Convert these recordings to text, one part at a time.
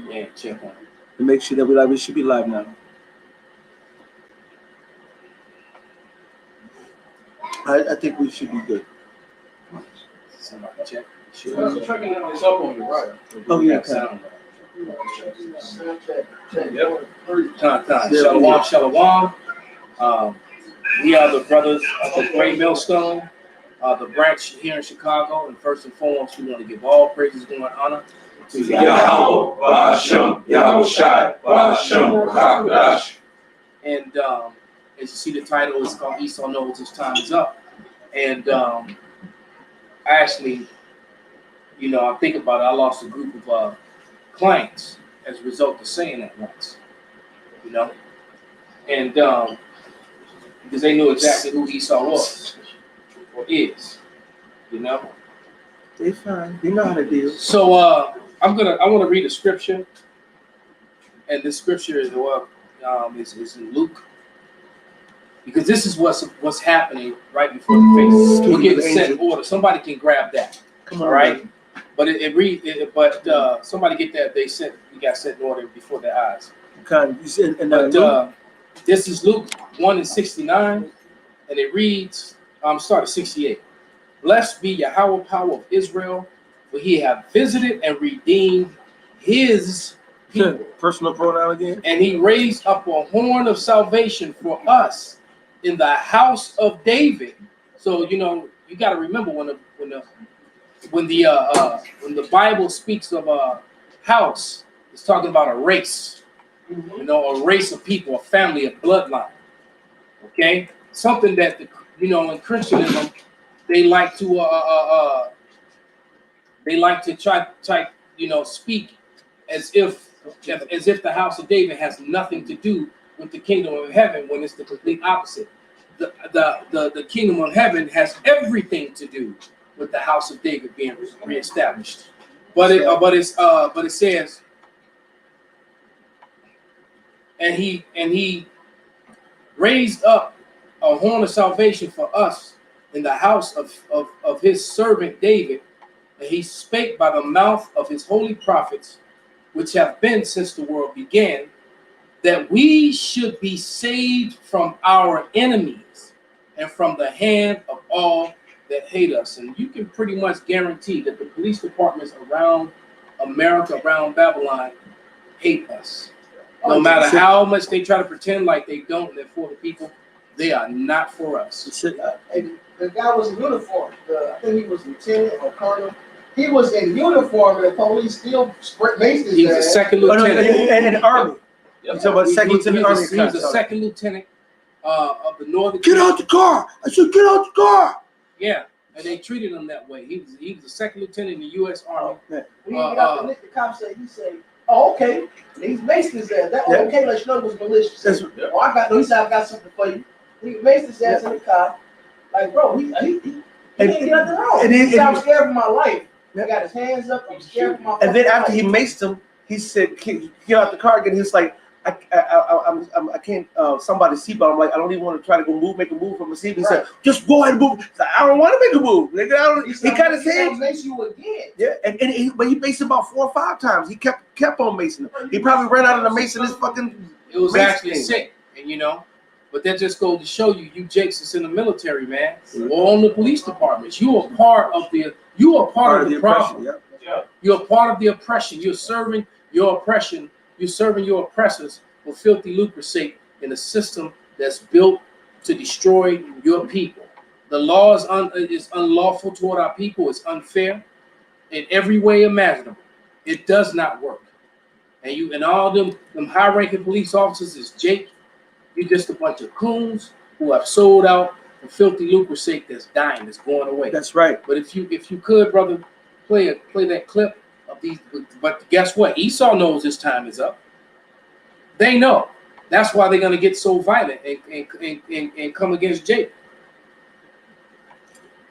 Yeah, check on it. To make sure that we should be live now. I think we should be good. Somebody check. Sure. It's up on your right. Oh yeah, Sound. Time. Shalom. We are the brothers of the Great Millstone, the branch here in Chicago. And first and foremost, we want to give all praises and honor to Yahweh, Ba'ashem, Yahweh Shai, Ba'ashem, Ba'akadash. And as you see, the title is called Esau Knows His Time Is Up. And actually, I think about it, I lost a group of clients as a result of saying that once, and because they knew exactly who Esau was or is, They fine. They know how to deal. So I want to read a scripture, and this scripture is is in Luke, because this is what's happening right before the face. We'll get it set in order. Somebody can grab that. Come on, all right. Man. But somebody get that. We got set in order before their eyes. This is Luke 1:69, and it reads, start at 68. Blessed be Yahweh, power of Israel, for he hath visited and redeemed his people. Personal pronoun again. And he raised up a horn of salvation for us in the house of David. So you got to remember when the Bible speaks of a house, it's talking about a race, a race of people, a family, a bloodline. Okay, something that in Christianism they like to try speak as if the house of David has nothing to do with the kingdom of heaven, when it's the complete opposite. The kingdom of heaven has everything to do with the house of David being reestablished. But it says, and he raised up a horn of salvation for us in the house of his servant David, and he spake by the mouth of his holy prophets, which have been since the world began, that we should be saved from our enemies and from the hand of all that hate us. And you can pretty much guarantee that the police departments around America, around Babylon, hate us. No matter how much they try to pretend like they don't, they're for the people, they are not for us. The guy was in uniform. I think he was lieutenant or colonel. He was in uniform, and the police still maced his ass. He was a second lieutenant. In the army. You're talking about second lieutenant army. He was a second lieutenant of the northern. Get out the car! I said, get out the car! Yeah, and they treated him that way. He was a second lieutenant in the U.S. Army. When he got up and the cop said, "Oh, okay." And he's maced his ass. That okay, let you know it was malicious. He said, I got something for you. He maced his ass in the car. Like, bro, he didn't get nothing wrong. He said, I'm scared for my life. He got his hands up. I'm scared for my life. And then after he maced him, he said, get out the car again. He was like, I can't, somebody seatbelt. I'm like, I don't even want to try to make a move from a seat. He said, just go ahead and move. Like, I don't want to make a move. He cut his hands. Mace you again. Yeah, but he maced him about 4 or 5 times. He kept on macing him. He probably ran out of the mace in his fucking. It was actually sick, and but that just goes to show you Jakes is in the military, man, or on the police departments. You are part of the problem. Yeah. You're part of the oppression. You're serving your oppression. You're serving your oppressors for filthy lucre's sake in a system that's built to destroy your people. The law is unlawful toward our people. It's unfair in every way imaginable. It does not work. And all them high-ranking police officers is Jake. You're just a bunch of coons who have sold out for filthy lucre's sake that's dying, that's going away. That's right. But if you could, brother, play that clip of these. But guess what? Esau knows his time is up. They know. That's why they're gonna get so violent and come against Jake.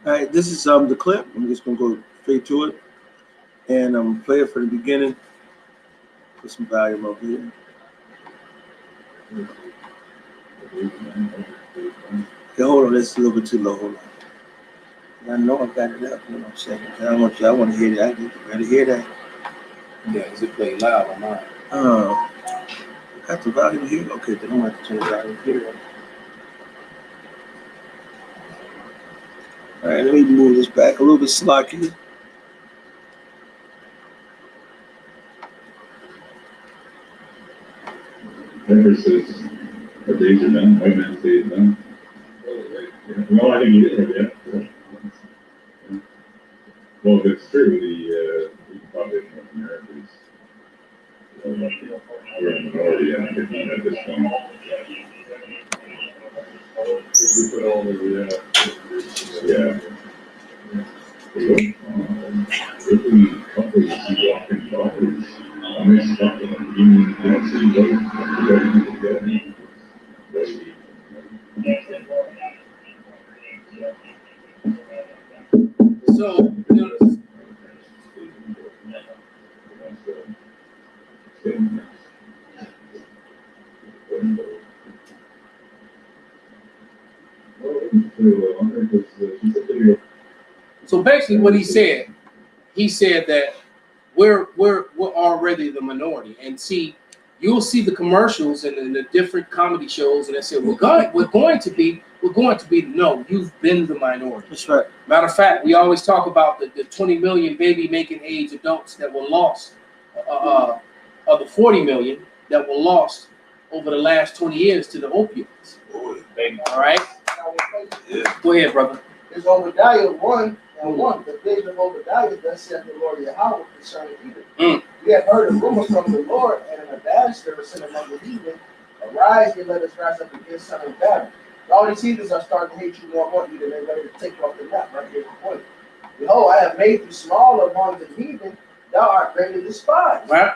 All right, this is the clip. I'm just gonna go straight to it, and play it from the beginning. Put some volume up here. Okay, hold on, that's a little bit too low. Hold on. I know I got it up. Hold on a second. I want to hear that. I get ready to hear that. Yeah, because it played loud on mine. Got the volume here. Okay, then I'm going to have to turn the volume here. All right, let me move this back a little bit slocky. Denver says, a days are done, white man say it's done. No, I didn't get it yet. Well, if it's true, the population of America is we're a minority and 15 at this point. Yeah. Really, couples you see walking dogs. I mean, stuff that you don't see those. So, you know, so basically what he said that we're already the minority. And see, you'll see the commercials and the different comedy shows, and they say we're going to be no, you've been the minority. That's right. Matter of fact, we always talk about the 20 million baby making age adults that were lost, of the 40 million that were lost over the last 20 years to the opioids. All right. Go ahead, brother. There's Obadiah 1 and 1. The vision of Obadiah, thus saith the Lord Yahweh concerning heathen. We have heard a rumor from the Lord, and an ambassador was sent among the heathen. Arise, and let us rise up against some of battle. All these heathens are starting to hate you more and more, than they're ready to take you off the map right here at the point. Behold, I have made you small among the heathen, thou art greatly despised. Right.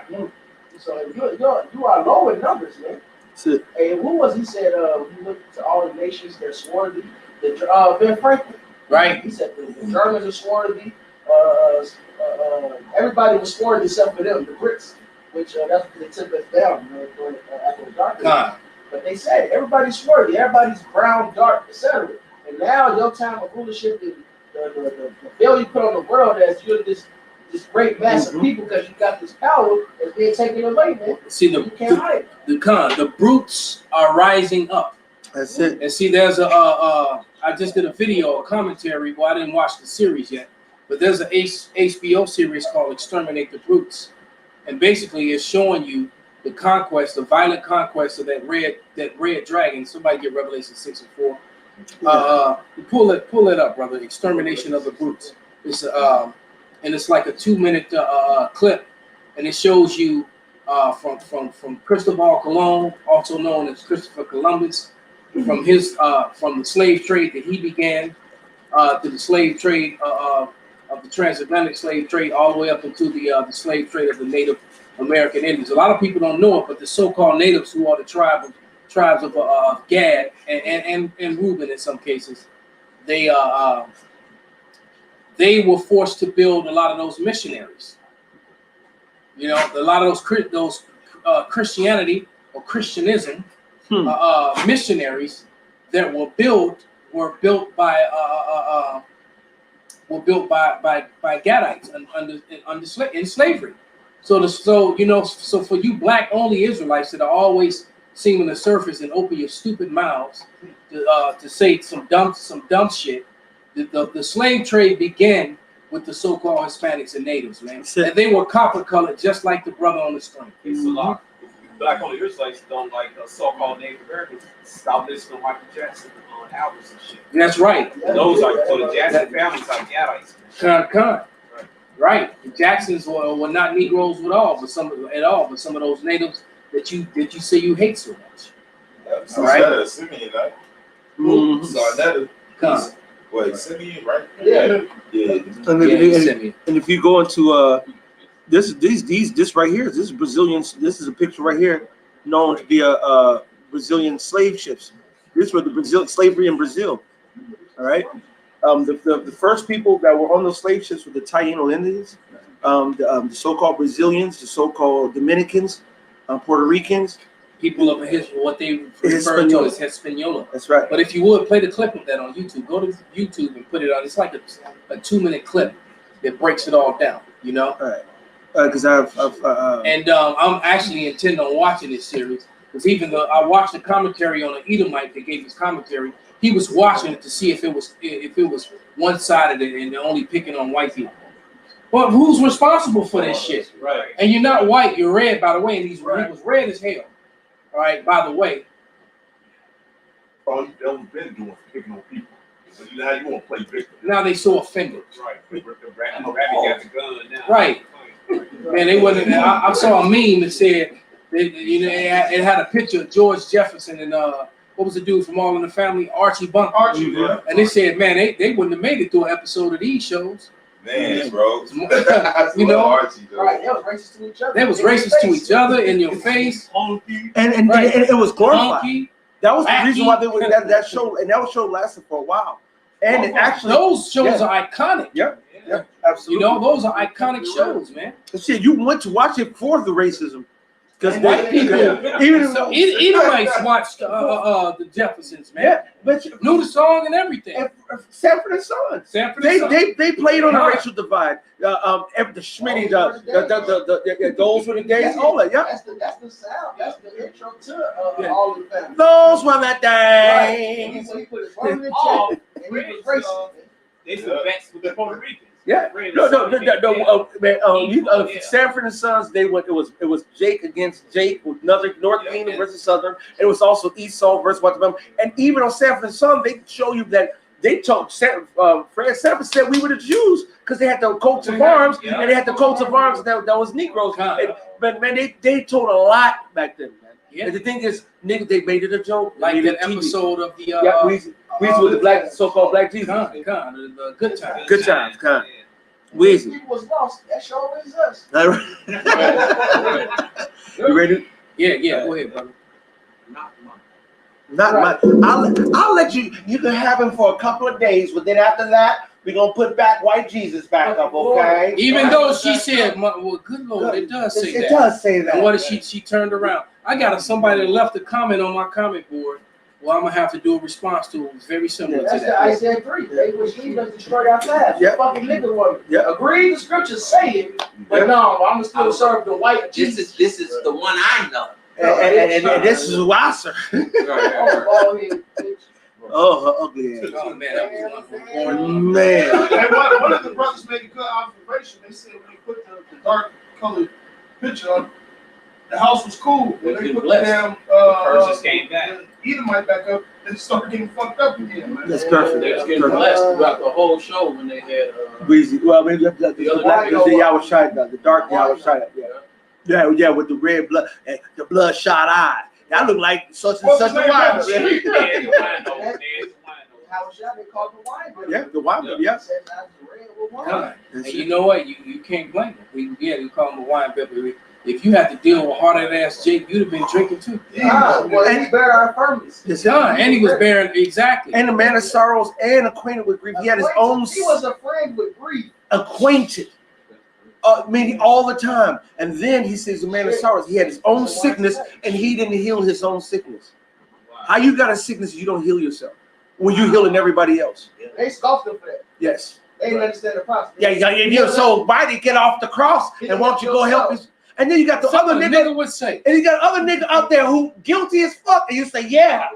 So you are low in numbers, man. And who was he said? He looked to all the nations that swore to thee. Ben Franklin. Right. He said the Germans are sworn to thee. Everybody was sworn except for them, the Brits, which that's what they took us down after the darkness. But they said everybody's swarthy, everybody's brown, dark, etc. And now your time of rulership, the bill you put on the world as you're this great mass of people because you got this power is being taken away, man. See the brutes are rising up. That's it. And see, there's I just did a video, a commentary. Well, I didn't watch the series yet, but there's an HBO series called "Exterminate the Brutes," and basically it's showing you the conquest, the violent conquest of that red dragon. Somebody get Revelation 6 and 4. Pull it up, brother. Extermination of the Brutes. It's and it's like a 2-minute clip, and it shows you from Cristobal Colon, also known as Christopher Columbus, from the slave trade that he began to the slave trade of the transatlantic slave trade, all the way up into the slave trade of the Native American Indians. A lot of people don't know it, but the so-called natives, who are the tribes of Gad and Reuben in some cases, they were forced to build a lot of those missionaries. You know, a lot of those Christianity or Christianism missionaries that were built by Gadites in slavery. So for you black only Israelites that are always seeming to surface and open your stupid mouths to say some dumb shit, the slave trade began with the so-called Hispanics and natives, man. And they were copper colored, just like the brother on the screen. It's a lot. Black only Israelites don't like so-called Native Americans. Stop listening to Michael Jackson on albums and shit. That's right. Those are for the Jackson families are Gadites. Right. The Jacksons were not Negroes at all, but some of those natives that you say you hate so much. So right? Simeon, right? Khan. Wait, Simeon, right? Yeah. And if you go into this right here, this is Brazilian. This is a picture right here, known to be a Brazilian slave ships. This was the slavery in Brazil. All right. The first people that were on those slave ships were the Taino Indians, the so-called Brazilians, the so-called Dominicans, Puerto Ricans. People of what they refer to as Hispaniola. That's right. But if you would play the clip of that on YouTube, go to YouTube and put it on. It's like a 2-minute clip that breaks it all down. You know. All right. Because I've And I'm actually intending on watching this series because even though I watched the commentary on an Edomite that gave his commentary, he was watching it to see if it was one-sided and only picking on white people. But who's responsible for this shit? Right. And you're not white, you're red, by the way. And he was red as hell. All right, by the way. All you ever been doing is picking on people. So now you want to play victim. Now they so offended. Right. The rabbit got the gun now. Right. Man, they wasn't. I saw a meme that said, it had a picture of George Jefferson and what was the dude from All in the Family, Archie Bunker. Yeah. And they said, man, they wouldn't have made it through an episode of these shows. Man, bro. You know, Archie, though. Right, they was racist to each other. they was racist to each other in your face. Honky. and Right. it was glorified. Honky. That was the Wacky. reason why they were that show, and that show lasted for a while. And it actually, Those shows are iconic. yeah, absolutely. You know, those are iconic shows, man. Shit, you went to watch it for the racism, because White people, even Edomites watched the Jeffersons, man. yeah, but Knew the song and everything. Sanford and Sons. Sanford and Son. They played on the Huh. racial divide. The Schmitty, the goals for the days, all that. Yeah, That's the sound. That's the intro to All in the Family. those were the Right. And days. so he put his word in the Oh, check, and he was racist. They some vets with the Puerto Ricans. Yeah, no, Sanford and Sons. They went. It was Jake against Jake with North Kingdom versus Southern. It was also Esau versus Guatemala. And even on Sanford and Sons, they show you that they told Fred Sanford said we were the Jews because they had the coats of arms and they had the coats of arms that was Negroes. But man, they told a lot back then, man. Yeah. And the thing is, niggas, they made it a joke. They Like made that it TV. episode of the Weezy with the black, so-called black Jesus. the Good Times. Good times, kind. Weezy. People was lost. That show is us. You ready? Yeah, go ahead, brother. Not my. I'll let you. You can have him for a couple of days, but then after that, we're gonna put back white Jesus back up, okay? Even though she said, well, good Lord, it does say It that. does say that. And what if she turned around? I got somebody that left a comment on my comment board. Well, I'm gonna have to do a response to it. It's very similar That's to the that. Isaiah 3. They was even destroyed our past. Yeah. Fucking nigga woman. Yeah. Agree, the scriptures say it, but no, I'm still serve the white Jesus. This is the one I know. And this is Wasser. Oh, her ugly ass. Oh man, that was one from born. Man. And one of the brothers made a good observation. They said when they put the dark colored picture on, the house was cool. When they put the damn Curses came back. Edomite back up, they started getting fucked up again, man. That's perfect. They was getting blessed throughout the whole show when they had Weezy. Well, maybe the night, Yahushai, the dark Yahushai. Yeah, with the red blood, and the bloodshot eye. That look like such and such a wine. How should they call the wine? Yeah, the wine, yeah. God. And you know what? You can't blame them. We call him a wine bibber. If you had to deal with hard ass Jake, you'd have been drinking too. Well, he bear our firmness. And he was bearing exactly. And a man of sorrows and acquainted with grief. He had his own. He was a friend with grief. Acquainted. Meaning all the time. And then he says, a man of sorrows. He had his own sickness and he didn't heal his own sickness. How you got a sickness you don't heal yourself when you healing everybody else? They scoffed him for that. Yes. They didn't understand the process. Yeah. So why did he get off the cross and won't you go help his? And then you got the other nigga would say. And you got other nigga out there who guilty as fuck. And you say, yeah,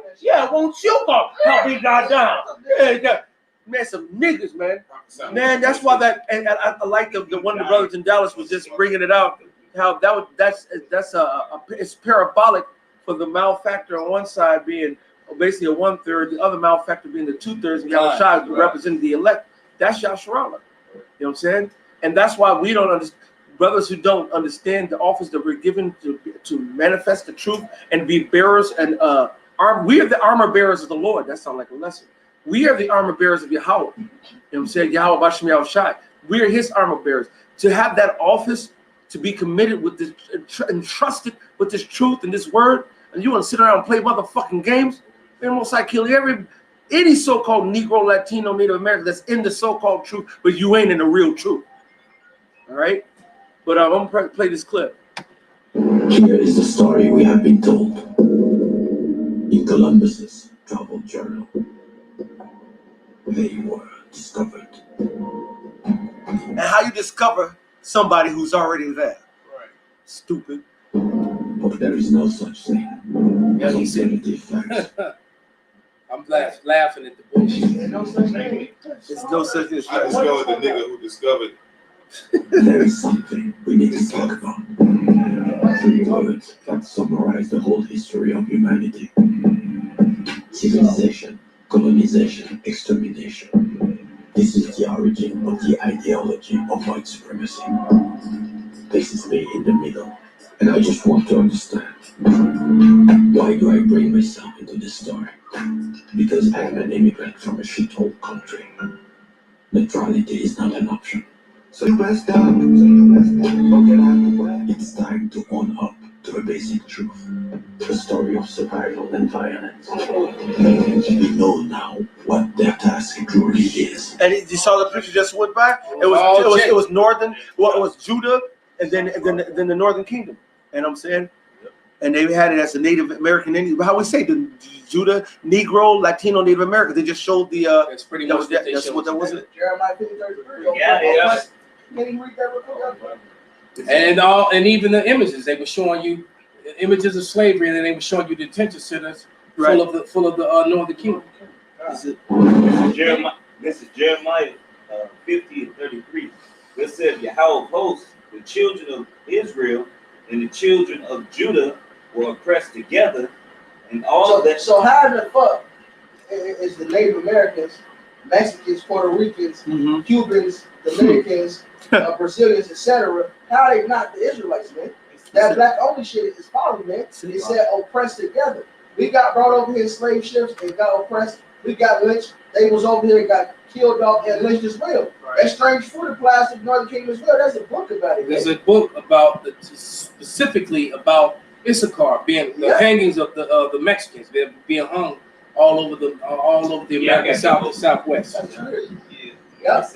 won't you go help me God down? Yeah. Man, some niggas, man. Man, that's why that, and I like the one of the brothers in Dallas was just bringing it out. How that's it's parabolic for the malfactor on one side being basically a 1/3, the other malfactor being the 2/3, and Yahushua representing the elect. That's Yasharala. You know what I'm saying? And that's why we don't understand. Brothers who don't understand the office that we're given to manifest the truth and be bearers and we are the armor bearers of the Lord. That sounds like a lesson. We are the armor bearers of Yahweh. You know what I'm saying? Yahweh Bashem Yahushai. We are his armor bearers. To have that office, to be committed with this, entrusted with this truth and this word, and you want to sit around and play motherfucking games, man, most I kill any so-called Negro, Latino, Native American that's in the so-called truth, but you ain't in the real truth. All right? But I'm going to play this clip. Here is the story we have been told in Columbus's travel journal. They were discovered. And how you discover somebody who's already there. Right. Stupid. But there is no such thing as alternative facts. I'm laughing at the bullshit. There's no such thing. There's no such thing. I discovered the nigga who discovered. There is something we need to talk about. 3 words that summarize the whole history of humanity: civilization, colonization, extermination. This is the origin of the ideology of white supremacy. This is me in the middle, and I just want to understand, why do I bring myself into this story? Because I am an immigrant from a shithole country. Neutrality is not an option. So it's time to own up to a basic truth. The story of survival and violence. We know now what their task truly is. And you saw the picture just went by. It was northern. Well, it was Judah, and then the Northern Kingdom. And I'm saying, and they had it as a Native American Indian. How we say the Judah, Negro, Latino, Native American. They just showed the. That's pretty much that's what that was. Jeremiah 50:33. Yeah. Can you read that real quick? And even the images they were showing you, images of slavery, and then they were showing you detention centers full of the Northern Kingdom. Is it? This is Jeremiah 50:33. It says, Yahweh of hosts, the children of Israel and the children of Judah were oppressed together, and all that. So how the fuck is the Native Americans, Mexicans, Puerto Ricans, Cubans, Dominicans, Brazilians, etc.? How are they not the Israelites, man? That black only shit is following, man. They said oppressed together. We got brought over here in slave ships and got oppressed. We got lynched. They was over here and got killed off and lynched as well. Right. That strange food applies to the Northern Kingdom as well. There's a book about it. There's a book about specifically about Issachar being the hangings of the Mexicans being hung all over the American South and Southwest. That's true. Yeah.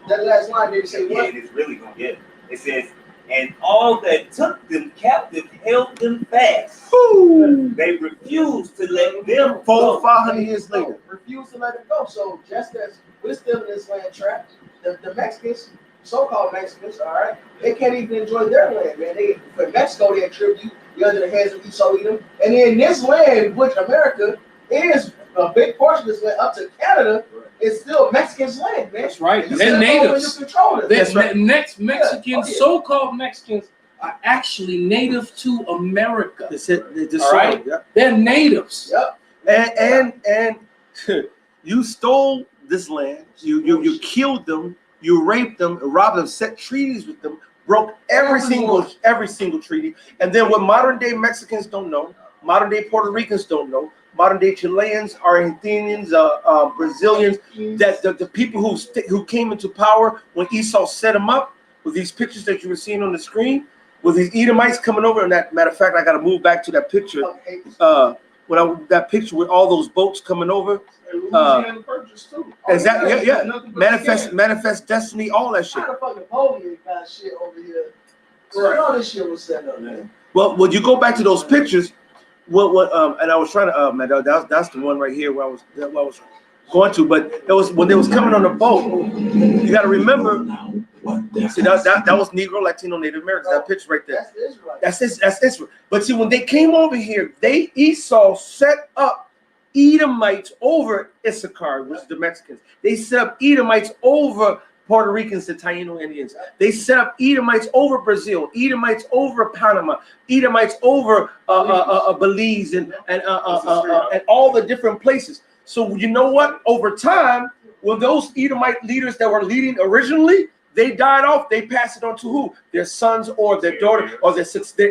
That last line didn't say what? Yeah, it's really gonna get it. It says, and all that took them captive held them fast. Ooh. They refused to let them 400-500 years later. Refused to let them go. So just as we're still in this land trap, the Mexicans, so-called Mexicans, all right, they can't even enjoy their land, man. For Mexico, they attribute you under the hands of Esau, Edom. And in this land, which America is a big portion of this land up to Canada, it's still Mexicans' land, man. That's right. They're natives. That's right. Mexicans, so-called Mexicans, are actually native to America. All right. Yep. They're natives. Yep. And you stole this land. You killed them. You raped them, robbed them, set treaties with them, broke every single treaty. And then what modern day Mexicans don't know, modern day Puerto Ricans don't know, modern day Chileans, Argentinians, Brazilians, that the people who came into power when Esau set them up with these pictures that you were seeing on the screen, with these Edomites coming over. And that matter of fact, I got to move back to that picture. That picture with all those boats coming over. Exactly. Yeah. Manifest destiny, all that shit. Kind of fucking Napoleon got shit over here. So all this shit was set up, man. Well, when you go back to those pictures, and I was trying to man, that's the one right here where I was going to, but it was when they was coming on the boat. You got to remember. See, that was Negro, Latino, Native Americans. That picture right there. That's Israel. But see, when they came over here, Esau set up Edomites over Issachar, which is the Mexicans. They set up Edomites over Puerto Ricans and Taino Indians. They set up Edomites over Brazil, Edomites over Panama, Edomites over Belize and all the different places. So you know what? Over time, when those Edomite leaders that were leading originally, they died off, they passed it on to who? Their sons or their daughter or their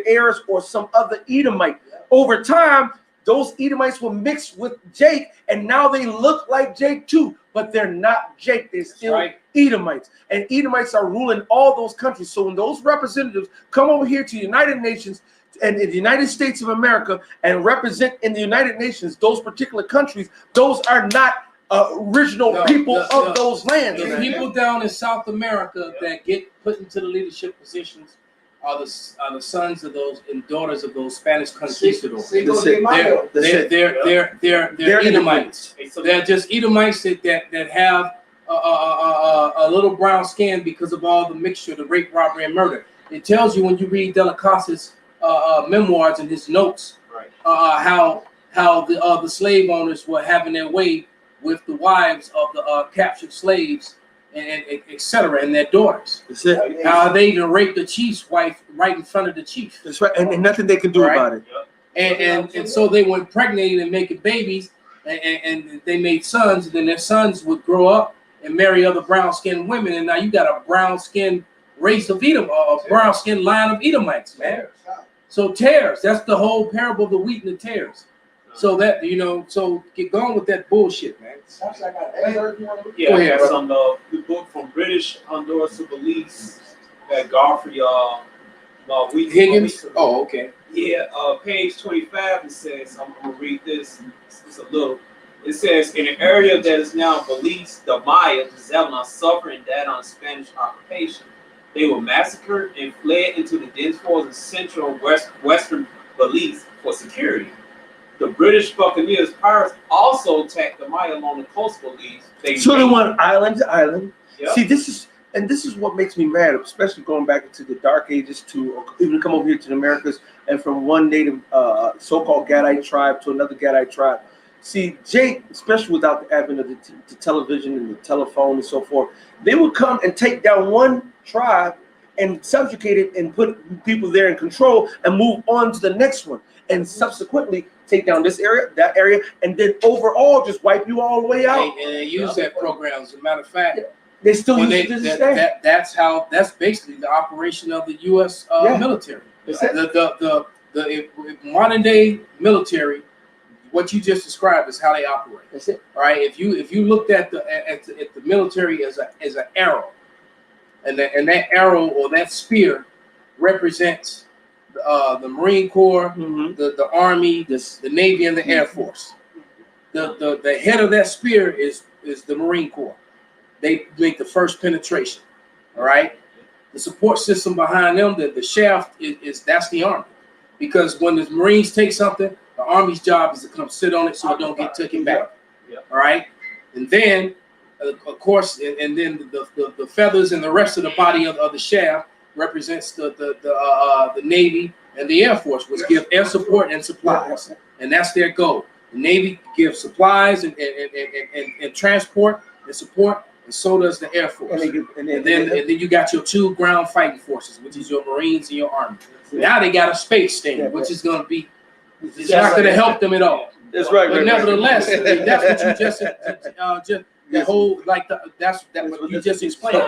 heirs or some other Edomite. Over time, those Edomites were mixed with Jake, and now they look like Jake too, but they're not Jake. They're still Edomites. And Edomites are ruling all those countries. So when those representatives come over here to the United Nations and in the United States of America and represent in the United Nations those particular countries, those are not original people of those lands. The people down in South America that get put into the leadership positions are the sons of those and daughters of those Spanish conquistadors. They're Edomites. They're just Edomites that have a little brown skin because of all the mixture, the rape, robbery, and murder. It tells you when you read Delacaste's memoirs and his notes, Right. How the slave owners were having their way with the wives of the captured slaves and etc. and their daughters. That's it. How they even raped the chief's wife right in front of the chief. That's right, and nothing they can do Right. about it. And so they were impregnated and making babies, and they made sons, and then their sons would grow up and marry other brown-skinned women, and now you got a brown-skinned race of Edom, a brown-skinned line of Edomites, man. So tares, that's the whole parable of the wheat and the tares. So that, so get going with that bullshit, man. Yeah, Go ahead, I got some the book from British Honduras to Belize that Godfrey Higgins? Oh, okay. Yeah, page 25, it says, I'm gonna read this. It's a little. It says, in an area that is now Belize, the Maya, the Zebulon suffered and died on Spanish occupation. They were massacred and fled into the dense forests of central western Belize for security. The British Buccaneers pirates also attacked the Maya along the coast of Belize. They went island to island. Yep. See, this is what makes me mad, especially going back into the Dark Ages to even come over here to the Americas and from one native so-called Gadite tribe to another Gadite tribe. See, Jake, especially without the advent of the television and the telephone and so forth, they would come and take down one tribe and subjugate it and put people there in control and move on to the next one. And subsequently take down this area, that area, and then overall just wipe you all the way out. And they use that program. As a matter of fact, they still use it to this day. That's basically the operation of the U.S. Military. The modern day military, what you just described is how they operate. That's it. All right. If you looked at the military as an arrow, and that arrow or that spear represents the Marine Corps, the Army, the Navy, and the Air Force. The head of that spear is the Marine Corps. They make the first penetration. All right. The support system behind them, the shaft is that's the Army, because when the Marines take something, the Army's job is to come sit on it so it don't get taken back. All right. And then, of course, and then the feathers and the rest of the body of the shaft represents the Navy and the Air Force, which give air support and supplies, and that's their goal. The Navy gives supplies and transport and support, and so does the Air Force. And then you got your two ground fighting forces, which is your Marines and your Army. Now they got a space station, which is going to be, it's not going to help them at all. That's right. But nevertheless, that's what you just the whole that's what you just explained.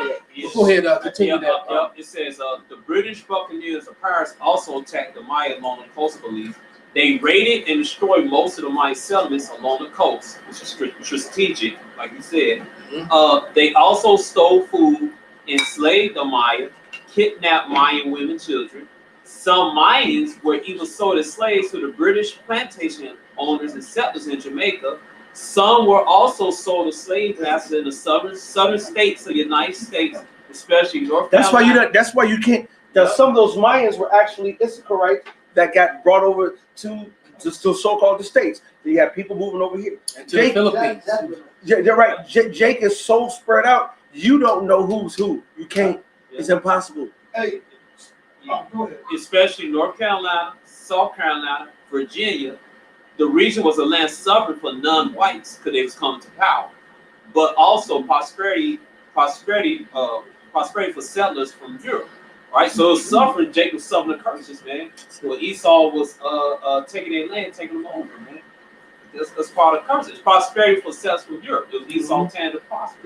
Go ahead, continue that. It says the British Buccaneers, the pirates, also attacked the Maya along the coast of Belize. They raided and destroyed most of the Maya settlements along the coast, which is strategic, like you said. They also stole food, enslaved the Maya, kidnapped Mayan women and children. Some Mayans were even sold as slaves to the British plantation owners and settlers in Jamaica. Some were also sold as slave masters in the southern states of the United States, especially North Carolina. That's why you can't. Some of those Mayans were actually Issacharites that got brought over to so-called the States. You have people moving over here. And to the Philippines. They're right. Jake is so spread out. You don't know who's who. You can't. It's impossible. Hey, go ahead. Especially North Carolina, South Carolina, Virginia. The region was a land suffered for non-whites because they was coming to power, but also prosperity for settlers from Europe. Right, so it was suffering. Jacob suffering the curses, man. Well, Esau was taking their land, taking them over, man. That's part of curses. Prosperity for settlers from Europe. It was Esau trying to prosper.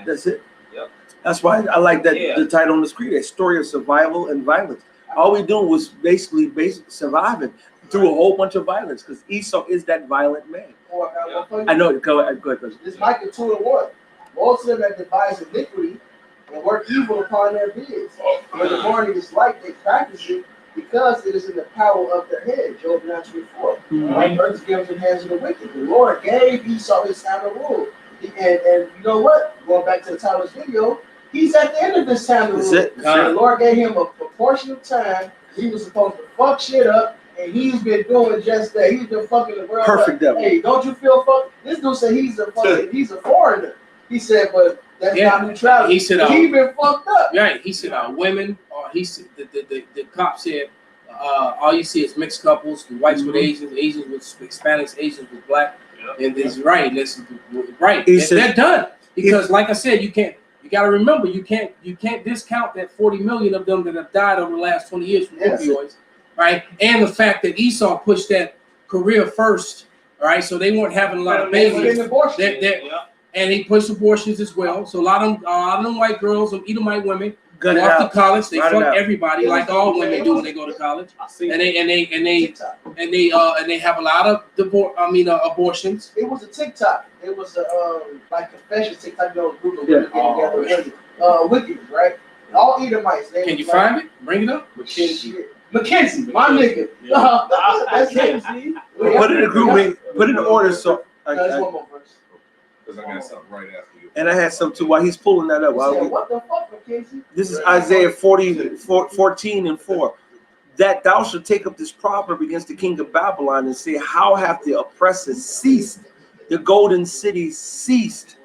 That's it. Yep. That's why I like that the title on the screen, a story of survival and violence. All we doing was basically surviving through a whole bunch of violence, because Esau is that violent man. I know. Go ahead. It's Micah 2:1. Most of them that devise iniquity and work evil upon their beards. When the morning is light, they practice it because it is in the power of their head. Job 9:24. Right? Earth is given to the hands of the wicked. The Lord gave Esau his time to rule. And you know what? Going back to the time of this video, he's at the end of his time to rule. The Lord gave him a proportion of time. He was supposed to fuck shit up, and he's been doing just that. He's been fucking the world Perfect up. Hey, don't you feel fucked? This dude said he's a foreigner. He said, but That's not neutrality. He said, he been fucked up. Right. He said, our women, or he said, the cop said, all you see is mixed couples, the whites with Asians, Asians with Hispanics, Asians with black. And this is right. This is right. They're done. Because like I said, you got to remember, you can't discount that 40 million of them that have died over the last 20 years from opioids, right? And the fact that Esau pushed that career first, all right? So they weren't having a lot of babies. And he pushed abortions as well. So a lot of them white girls, some Edomite women, go off to college. They fuck everybody like all women do when they go to college. And they have a lot of abortions. It was a TikTok. It was a like confession TikTok. Group of women getting together, wicked, right? All Edomites. Can you find it? Bring it up. Mackenzie, my nigga. That's him. Put it in the group. Put it in order. So one more verse. Because I got something right after you. And I had some too. While he's pulling that up, What the fuck, Mackenzie? This is Isaiah 14:4. That thou shalt take up this proverb against the king of Babylon and say, how hath the oppressor ceased? The golden city ceased.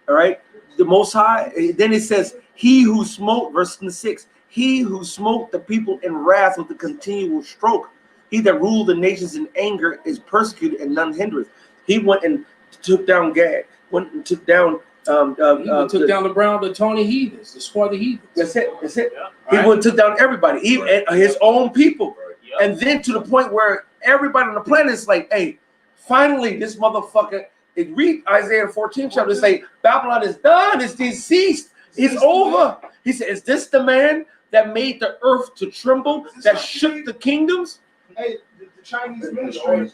All right. The Most High. Then it says, he who smote, verse 6, he who smote the people in wrath with a continual stroke. He that ruled the nations in anger is persecuted and none hindereth. He went and took down Gad. Went and took down down the Tony heathens, the swarthy heathens. That's it. He went and took down everybody, even his own people. And then to the point where everybody on the planet is like, hey, finally this motherfucker, read Isaiah 14 chapter, say Babylon is done, it's deceased, it's over. He said, is this the man that made the earth to tremble, that shook the kingdoms? Hey, the Chinese ministry.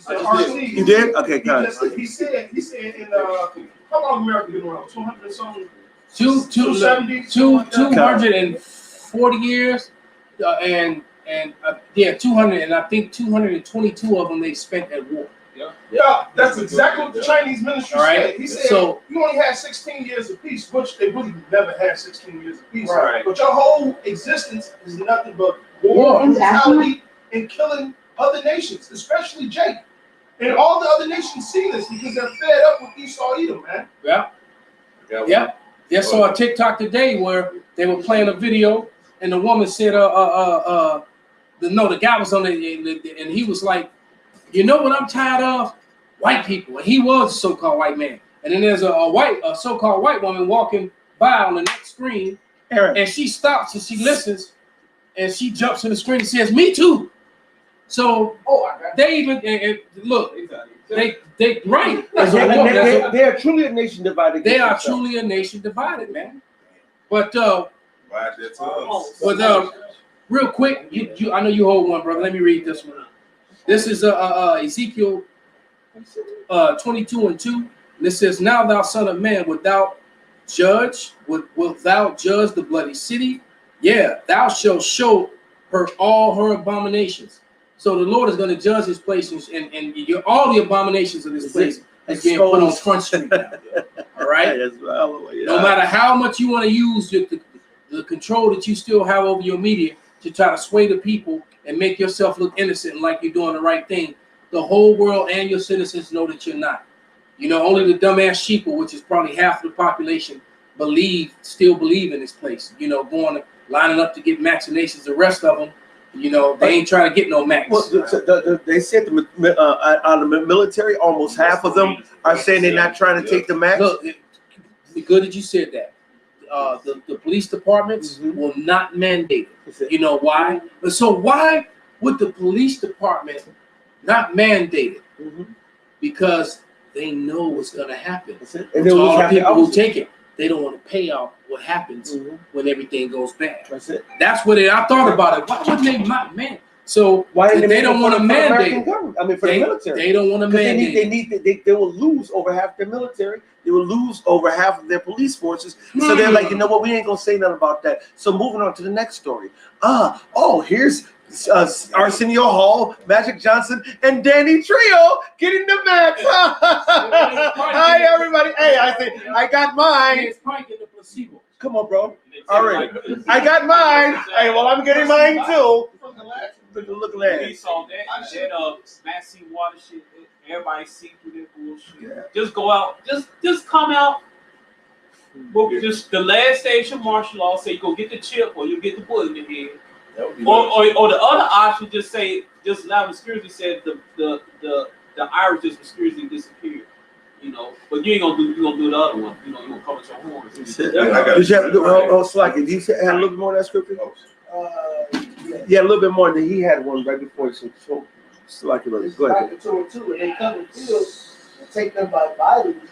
You did? Okay, guys. He said in how long America been around? 200 something. 240 years, and 200, and I think 222 of them they spent at war. Yeah, that's exactly what the Chinese ministry said. He said, so you only had 16 years of peace, which they really never had 16 years of peace. Right. But your whole existence is nothing but war, brutality, and killing other nations, especially Jake. And all the other nations see this because they're fed up with Esau Edom, man. Yeah. Just saw a TikTok today where they were playing a video and the woman said, the guy was on it and he was like, you know what I'm tired of? White people. And he was a so-called white man. And then there's a so-called white woman walking by on the next screen, and she stops and she listens and she jumps to the screen and says, me too. So they even look, they right. They are truly a nation divided. They are truly a nation divided, man. But real quick, you I know you hold one, brother. Let me read this one. This is Ezekiel 22:2. And it says, now thou son of man, wilt thou judge the bloody city? Yeah, thou shalt show her all her abominations. So the Lord is going to judge his place, and all the abominations of this place is being put on Front Street now. All right? No matter how much you want to use the control that you still have over your media to try to sway the people and make yourself look innocent and like you're doing the right thing, the whole world and your citizens know that you're not. Only the dumbass sheeple, which is probably half the population, still believe in this place. Lining up to get vaccinations. The rest of them, they ain't trying to get no max. Well, they said out of the military, almost half of them are saying they're not trying to take the max. Look, good that you said that. The police departments will not mandate it. You know why? So why would the police department not mandate it? Because they know what's going to happen. And all the people who take it, they don't want to pay out what happens when everything goes bad. That's it. That's what I thought about it. Why wouldn't they not mandate? So why they don't want to mandate? For the military, they don't want to mandate. They will lose over half their military. They will lose over half of their police forces. So they're like, you know what? We ain't gonna say nothing about that. So moving on to the next story. Here's Arsenio Hall, Magic Johnson, and Danny Trio getting the max. Hi everybody. Hey, I got mine. Come on, bro. All right, I got mine. Hey, well, I'm getting mine too. Look at that. We saw that massive water shit. Everybody see through that bullshit. Yeah. Just go out. Just come out Well, just the last stage of martial law say you go get the chip or you get the bullet in the head. Or the other option just say just allow mysteriously said the iris just mysteriously disappeared. You know, but you gonna do the other one. You know, you gonna cover your horns. Did you have Slacky? Did you have a little bit more of that scripture? Yeah, a little bit more than he had one right before he said so. Slacky, go ahead. Too, and they come and fields and take them by violence,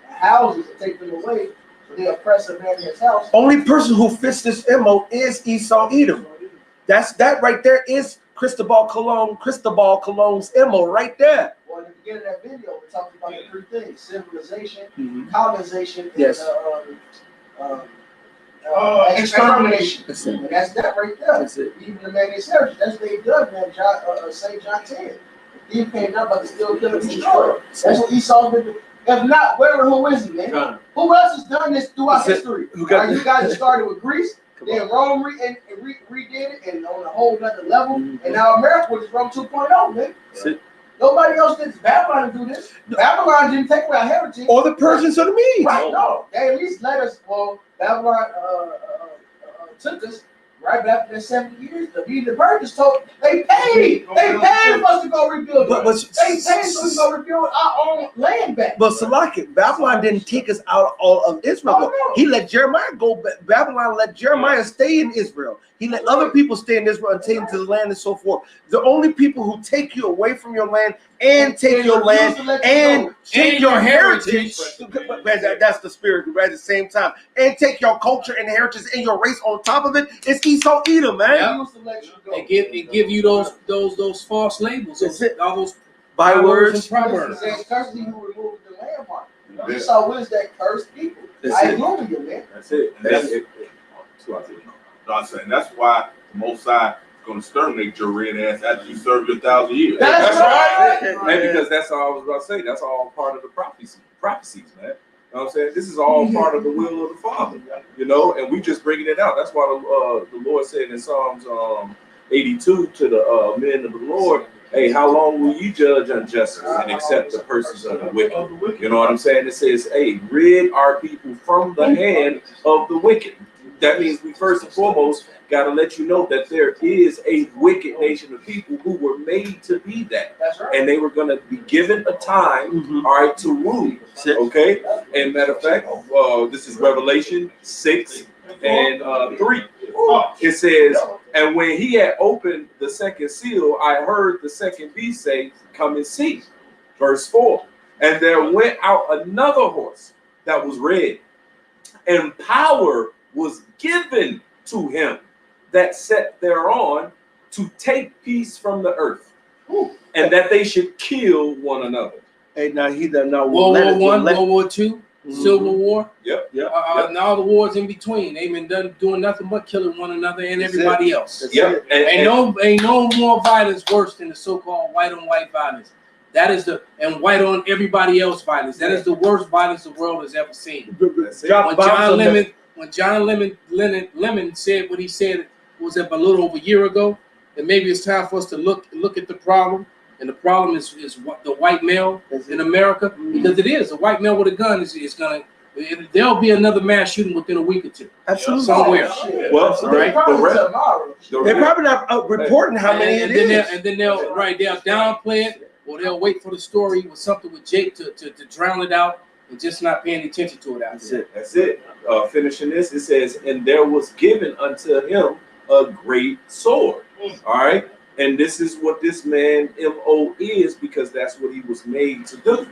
houses and take them away. So they oppress a man in his house. Only person who fits this MO is Esau Edom. That right there is Cristobal Colon's MO right there. Well, at the beginning of that video, we talked about the three things: civilization, colonization, and extermination. And that's that right there. That's it. Even the man himself, that's what they done, man. St. John 10. He came down but to still kill and destroy. That's what Esau's been doing. If not, who is he, man? Who else has done this throughout history? You guys started with Greece, then Rome redid it, and on a whole nother level, and now America is Rome 2.0, man. Nobody else did. Babylon do this. Babylon didn't take away our heritage. Or the Persians or the Medes. Right, no. They at least let us, Babylon took us right back in the 70 years. The Persians told, they paid for us to go rebuild it. They paid so we go rebuild our own land back. But Salaki, Babylon didn't take us out all of Israel. Oh, no. He let Jeremiah go. Babylon let Jeremiah stay in Israel. He let other people stay in Israel and take them to the land and so forth. The only people who take you away from your land and take your land and take your heritage, that's the spirit, but at the same time, and take your culture and heritage and your race on top of it, it's Esau Edom, man. And give you those false labels, all those bywords and proverbs. Curse he who removed the landmark. Esau was that cursed people. Hallelujah, man. That's it. And that's it. No, I'm saying that's why the Most High is going to exterminate your red ass after you serve your 1,000 years. That's right. Man, because that's all I was about to say. That's all part of the prophecies, man. You know what I'm saying? This is all part of the will of the Father, you know, and we just bringing it out. That's why the Lord said in Psalms 82 to the men of the Lord, hey, how long will you judge unjustice and accept the persons of the wicked? You know what I'm saying? It says, hey, rid our people from the hand of the wicked. That means we first and foremost got to let you know that there is a wicked nation of people who were made to be that. That's right. And they were going to be given a time, all right, to rule. Okay? And matter of fact, this is Revelation 6 and 3. It says, and when he had opened the second seal, I heard the second beast say, come and see. Verse 4. And there went out another horse that was red, and power was given to him that sat thereon to take peace from the earth, and that they should kill one another. Hey, now he done now World War I, World War II, Civil War. Yep. And all the wars in between. They've been doing nothing but killing one another and everybody else. Yep. Ain't no more violence worse than the so-called white on white violence. That is and white on everybody else violence. That is the worst violence the world has ever seen. When John Lemon said what he said, was that a little over a year ago, that maybe it's time for us to look at the problem, and the problem is what the white male in America, because it is a white male with a gun is gonna. There'll be another mass shooting within a week or two. Absolutely. Somewhere. Well, They're probably not reporting how many it is. And then they'll downplay it, or they'll wait for the story with something with Jake to drown it out. And just not paying attention to it out there. That's it. Finishing this, it says, and there was given unto him a great sword. All right. And this is what this man MO is, because that's what he was made to do.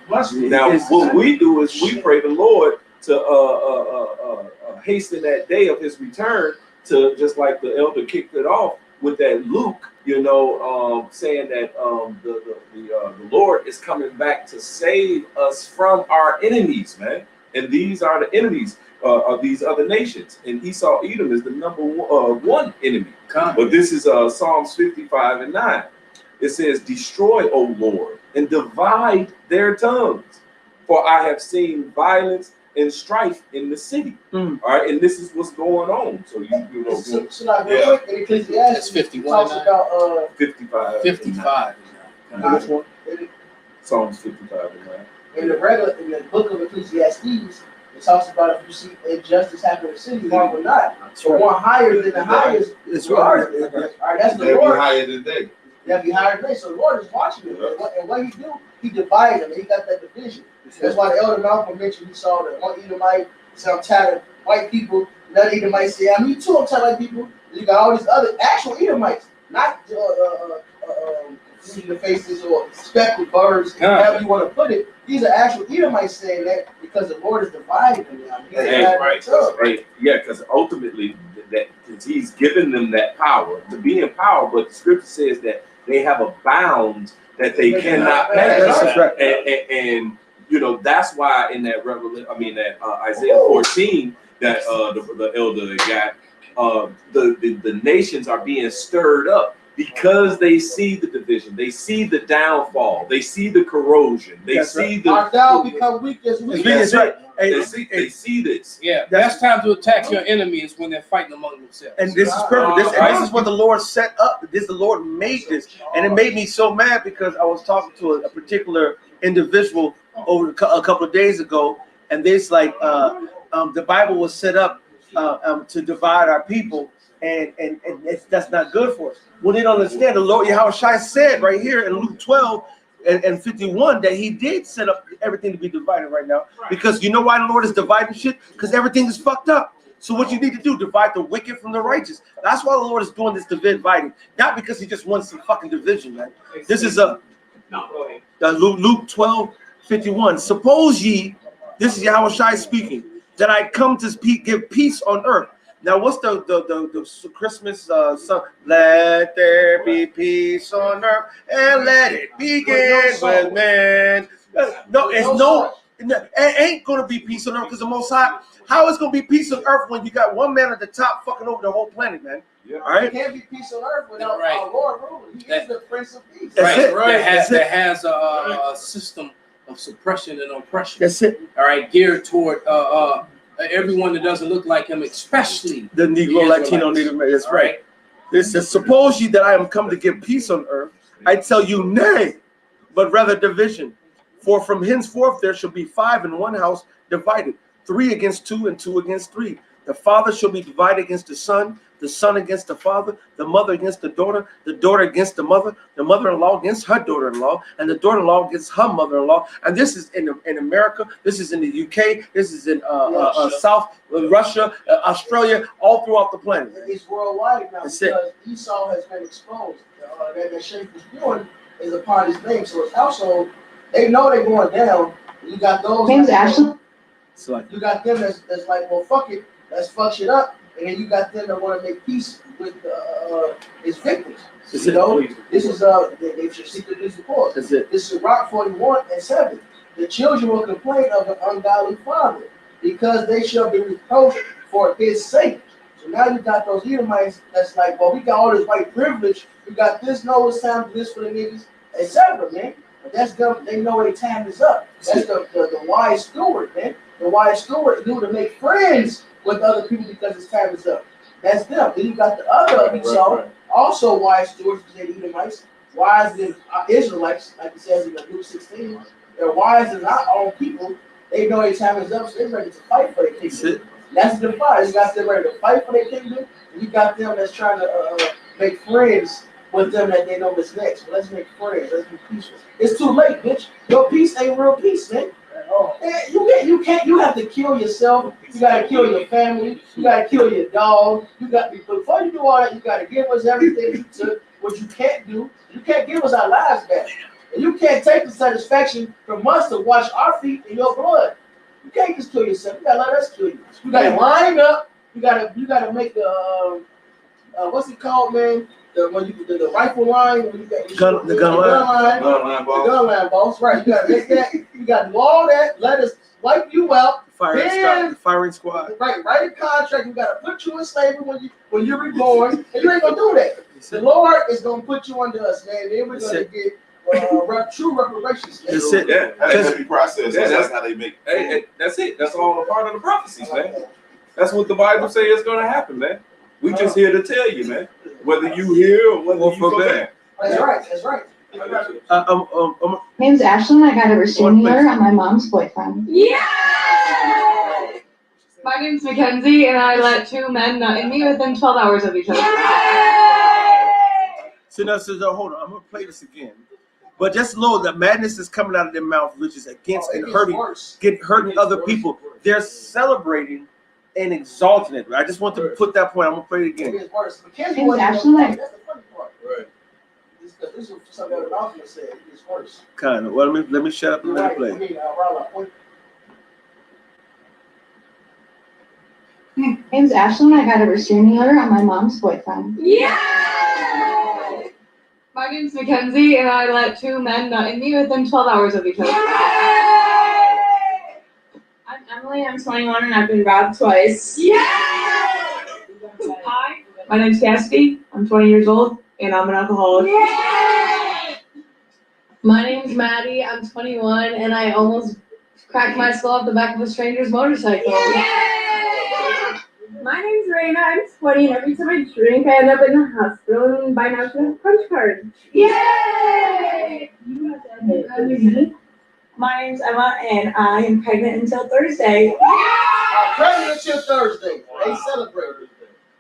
Now, what we do is we pray the Lord to hasten that day of his return, to just like the elder kicked it off with that Luke, you know, saying that the Lord is coming back to save us from our enemies, man. And these are the enemies of these other nations. And Esau Edom is the number one enemy. But this is Psalms 55 and 9. It says, destroy, O Lord, and divide their tongues. For I have seen violence and strife in the city. All right, and this is what's going on. So you know, in Ecclesiastes, 51 talks about 55. 55. Which one? Psalms 55 and 9. In the book of Ecclesiastes, It talks about if you see injustice happen in the city, marvel not. So one higher than the highest. It's right. right. All right, that's the They'll be Lord. higher than they. They'll be higher than they. So the Lord is watching it. And what he do, he divided them. He got that division. That's why the elder Malcolm mentioned he saw that one Edomite said, I'm tired of white people. Another Edomite said, me too, I'm tired of white people. You got all these other actual Edomites, not the faces or speckled birds, however you want to put it. These are actual Edomites saying that because the Lord is dividing them now. Right. Yeah, because ultimately he's given them that power to be in power, but the scripture says that they have a bound that they cannot pass. That's right. And you know, that's why in that Isaiah 14 that the elder got, the nations are being stirred up because they see the division, they see the downfall, they see the corrosion, they see the Art thou become weak as weak. That's right. They see this. Yeah, best time to attack your enemy is when they're fighting among themselves. And this is perfect. This is what the Lord set up. The Lord made this, and it made me so mad because I was talking to a particular individual over a couple of days ago, and this the Bible was set up to divide our people, and that's not good for us. Well, they don't understand. The Lord Yahushua said right here in Luke 12 and 51 that he did set up everything to be divided right now, because you know why the Lord is dividing shit? Because everything is fucked up. So what you need to do, divide the wicked from the righteous. That's why the Lord is doing this dividing, not because he just wants some fucking division, man. This is Luke 12:51. Suppose ye, this is Yahushua speaking, that I come to give peace on earth. Now, what's the Christmas song? Let there be peace on earth and let it begin with man. No, it ain't gonna be peace on earth because the Most High. How is gonna be peace on earth when you got one man at the top fucking over the whole planet, man? Yeah. All right. It can't be peace on earth without our Lord ruling. He is the Prince of Peace. That's it. That has a system of suppression and oppression. That's it. All right, geared toward everyone that doesn't look like him, especially the Negro, Latino, Native American. That's right. This says, suppose ye that I am come to give peace on earth, I tell you, nay, but rather division. For from henceforth there shall be 5 in one house divided, 3 against 2 and 2 against 3. The father shall be divided against the son against the father, the mother against the daughter against the mother-in-law against her daughter-in-law, and the daughter-in-law against her mother-in-law. And this is in America, this is in the UK, this is in South Russia, Australia, all throughout the planet. It's worldwide now because Esau has been exposed. That Shape was doing is upon his name, so his household, they know they're going down. You got those. Name's Ashley. You got them that's like, well, fuck it, let's fuck shit up. And then you got them that want to make peace with his victims. You know, this is they should seek the support. This is Rock 41:7. The children will complain of an ungodly father because they shall be reproached for his sake. So now you got those Edomites that's like, well, we got all this white privilege. We got this, no, it's time for this for the niggas, etc. Man. But that's them. They know their time is up. That's the wise steward, man. The wise steward knew to make friends with other people because his time is up. That's them. Then you got the other Esau, also wise stewards, because they Edomites, wise than Israelites, like it says in Luke 16. They're wise than our own people. They know their time is up, so they're ready to fight for their kingdom. That's the fight. You got them ready to fight for their kingdom, and you got them that's trying to make friends with them that they know what's next. But let's make friends. Let's be peaceful. It's too late, bitch. Your peace ain't real peace, man. You can't. You have to kill yourself. You gotta kill your family. You gotta kill your dog. Before you do all that, you gotta give us everything you took. What you can't do, you can't give us our lives back. And you can't take the satisfaction from us to wash our feet in your blood. You can't just kill yourself. You gotta let us kill you. You gotta line up. You gotta make the what's it called, man? The rifle line, when you got the gun line, boss. Right, you gotta make that. You gotta do all that. Let us wipe you out. Firing squad. Right, write a contract. We gotta put you in slavery when you're reborn, and you ain't gonna do that. The Lord is gonna put you under us, man. Then we're gonna get true reparations. That's it. Yeah, that's the process. Yeah, that's how they make. Hey, that's it. That's all a part of the prophecies, man. That's what the Bible says is gonna happen, man. We just here to tell you, man. Whether you here or whether you go back. That's right. That's right. Name's Ashley. I got a restraining order on my mom's boyfriend. Yeah. My name's Mackenzie, and I let 2 men nut in me within 12 hours of each other. So now, hold on. I'm gonna play this again. But just know that madness is coming out of their mouth, which is against and hurting other people. They're celebrating and exalting it. I just want to put that point. I'm gonna play it again. It's worse. Mackenzie wasn't actually. That's the funny part. Right. This is something that Malcolm said. It gets worse. Kind of. Well, let me shut up and let it play. My name's Ashley, and I got a restraining order on my mom's boyfriend. Yeah! My name's Mackenzie, and I let 2 men nut in me within 12 hours of each other. I'm Emily, I'm 21, and I've been robbed twice. Hi, my name's Cassidy, I'm 20 years old, and I'm an alcoholic. My name's Maddie, I'm 21, and I almost cracked my skull off the back of a stranger's motorcycle. My name's Raina, I'm 20, and every time I drink, I end up in the hospital and buy national punch card. Yay! My name's Emma, and I am pregnant until Thursday. Pregnant until Thursday. They celebrate.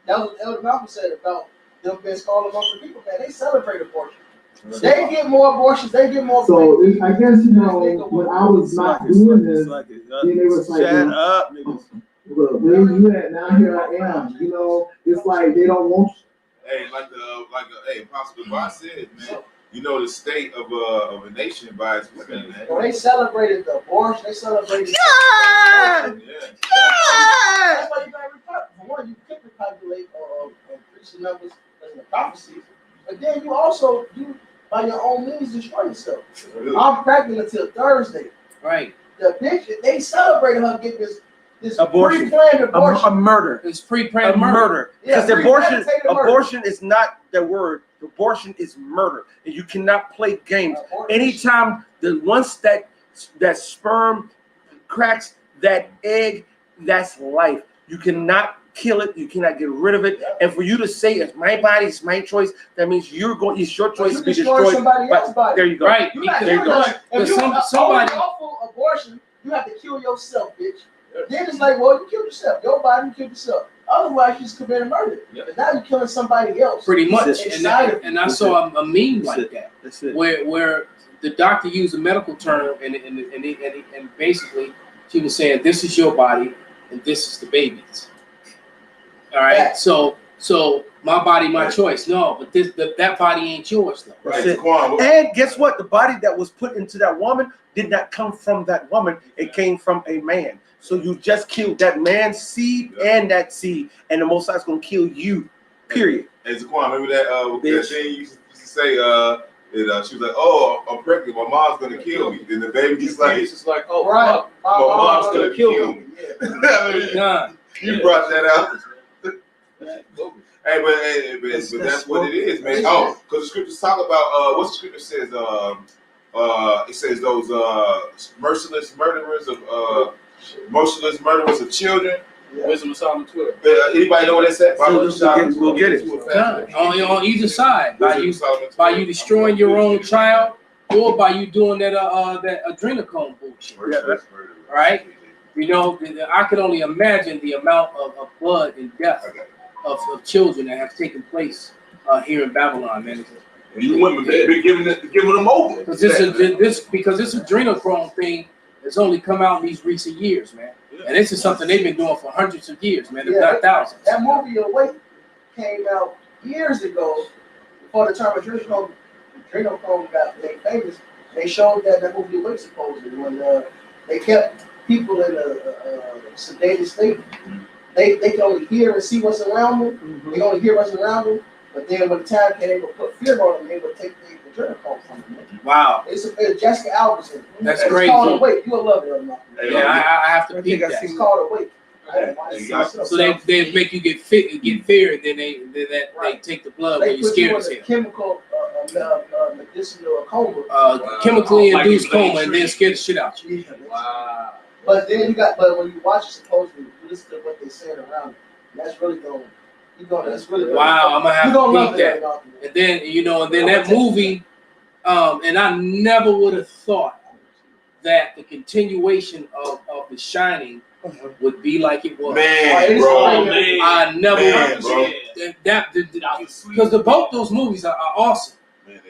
That was what Elder Malcolm said about them being called among the people. Man, they celebrate abortion. They get more abortions. They get more. So I guess when I was not doing this, then it was like, shut up, niggas. Well, where you at now? Here I am. It's like they don't want. Hey, hey, Apostle Boss said, man. You know the state of a nation by its women, man. Well, they celebrated the abortion. They celebrated. Yeah. That's why you gotta report. For one, you can repopulate or increase the numbers in the prophecies, but then you also by your own means destroy yourself. I'm pregnant until Thursday. Right. The bitch, they celebrated her getting this abortion. Pre-planned abortion. A murder. It's pre-planned murder. Because abortion is not the word. Abortion is murder, and you cannot play games. Anytime once that sperm cracks that egg, that's life. You cannot kill it. You cannot get rid of it. And for you to say it's my body, it's my choice, that means it's your choice to be destroyed. Somebody else's body. There you go. Right. There you go. If you're somebody awful abortion, you have to kill yourself, bitch. Then it's like, well, you killed yourself. Your body, you killed yourself. Otherwise, you just committed murder. But now you're killing somebody else. Pretty much. And I saw a meme like that, where the doctor used a medical term, and basically she was saying, "This is your body, and this is the baby's." All right. Yeah. So my body, my choice. No, but that body ain't yours, though. Right. And guess what? The body that was put into that woman did not come from that woman. It came from a man. So you just killed that man's seed and that seed, and the Most High is gonna kill you. Period. Hey, Zaquan, remember that thing you used to say? She was like, "Oh, I'm pregnant. My mom's gonna kill me." Then the baby just like, "Oh, right. My mom's gonna kill me." Yeah. You brought that out. Hey, but that's what it is, man. Oh, because the scriptures talk about what the scripture says. It says those merciless murderers of children. Yeah. Wisdom of Solomon 12. Anybody know what that said? We'll get it. On either side, by you destroying your own child, or by you doing that adrenochrome bullshit. Right? You know, I can only imagine the amount of blood and death of children that have taken place here in Babylon, man. You women been giving them over. Because this adrenochrome thing has only come out in these recent years, man. And this is something they've been doing for hundreds of years, man, if not thousands. That movie Awake came out years ago before the term adrenochrome got made famous. They showed that movie Awake supposedly when they kept people in a sedated state. They can only hear and see what's around them. Mm-hmm. They only hear what's around them. But then when the time came, they would put fear on them. They would take the adrenochrome from them. Wow. It's Jessica Albertson. That's it's crazy. It's called Awake. You'll love it. Yeah, I have to peep that. It's called Awake. So they make you get fear, and then they take the blood when you're scared as hell. Chemical medicinal coma. Chemically induced coma, and then scare the shit out you. Wow. But then when you watch it, supposedly you listen to what they're saying around it. That's really going. That's really wow. I'm gonna have to peep that. And then that movie, and I never would have thought that the continuation of The Shining would be like it was. Man, bro. Man. I never Man, bro. because both those movies are awesome. Man,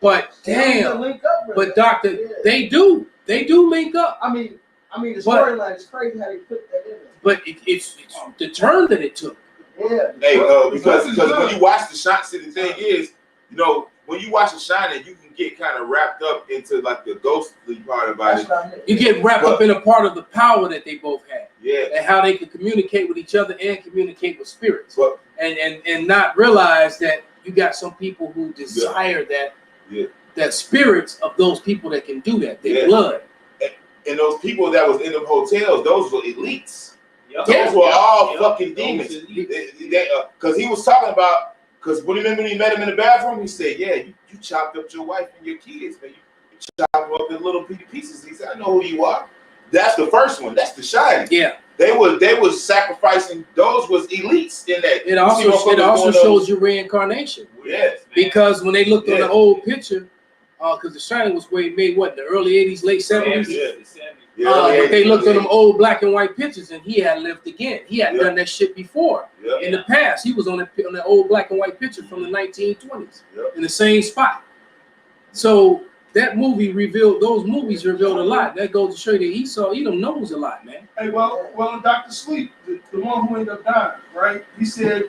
But damn, but Doctor, they do link up. I mean, the storyline is crazy how they put that in there. But it's the turn that it took. Yeah. Hey, because when you watch The Shining, see, the thing is, you know, when you watch The Shining, you can get kind of wrapped up into like the ghostly part about it. You get wrapped up in a part of the power that they both had. Yeah. And how they could communicate with each other and communicate with spirits. And not realize that you got some people who desire that spirits of those people that can do that. Their blood. And those people that was in them hotels, those were elites. Yep. Those were all fucking demons. Because he was talking about, because when he met him in the bathroom, he said, yeah, you chopped up your wife and your kids, man. You chopped them up in little pieces. He said, I know who you are. That's the first one. That's The Shining. Yeah. They was sacrificing. Those was elites in that. It also shows you reincarnation. Yes. Because when they looked at the old picture, because The Shining was made what, in the early 80s, late 70s? They looked at them old black and white pictures, and he had lived again. He had done that shit before. In the past, he was on the old black and white picture from the 1920s in the same spot. So that movie those movies revealed a lot. That goes to show you that Esau, Edom knows a lot, man. Hey, well, in Dr. Sleep, the one who ended up dying, right? He said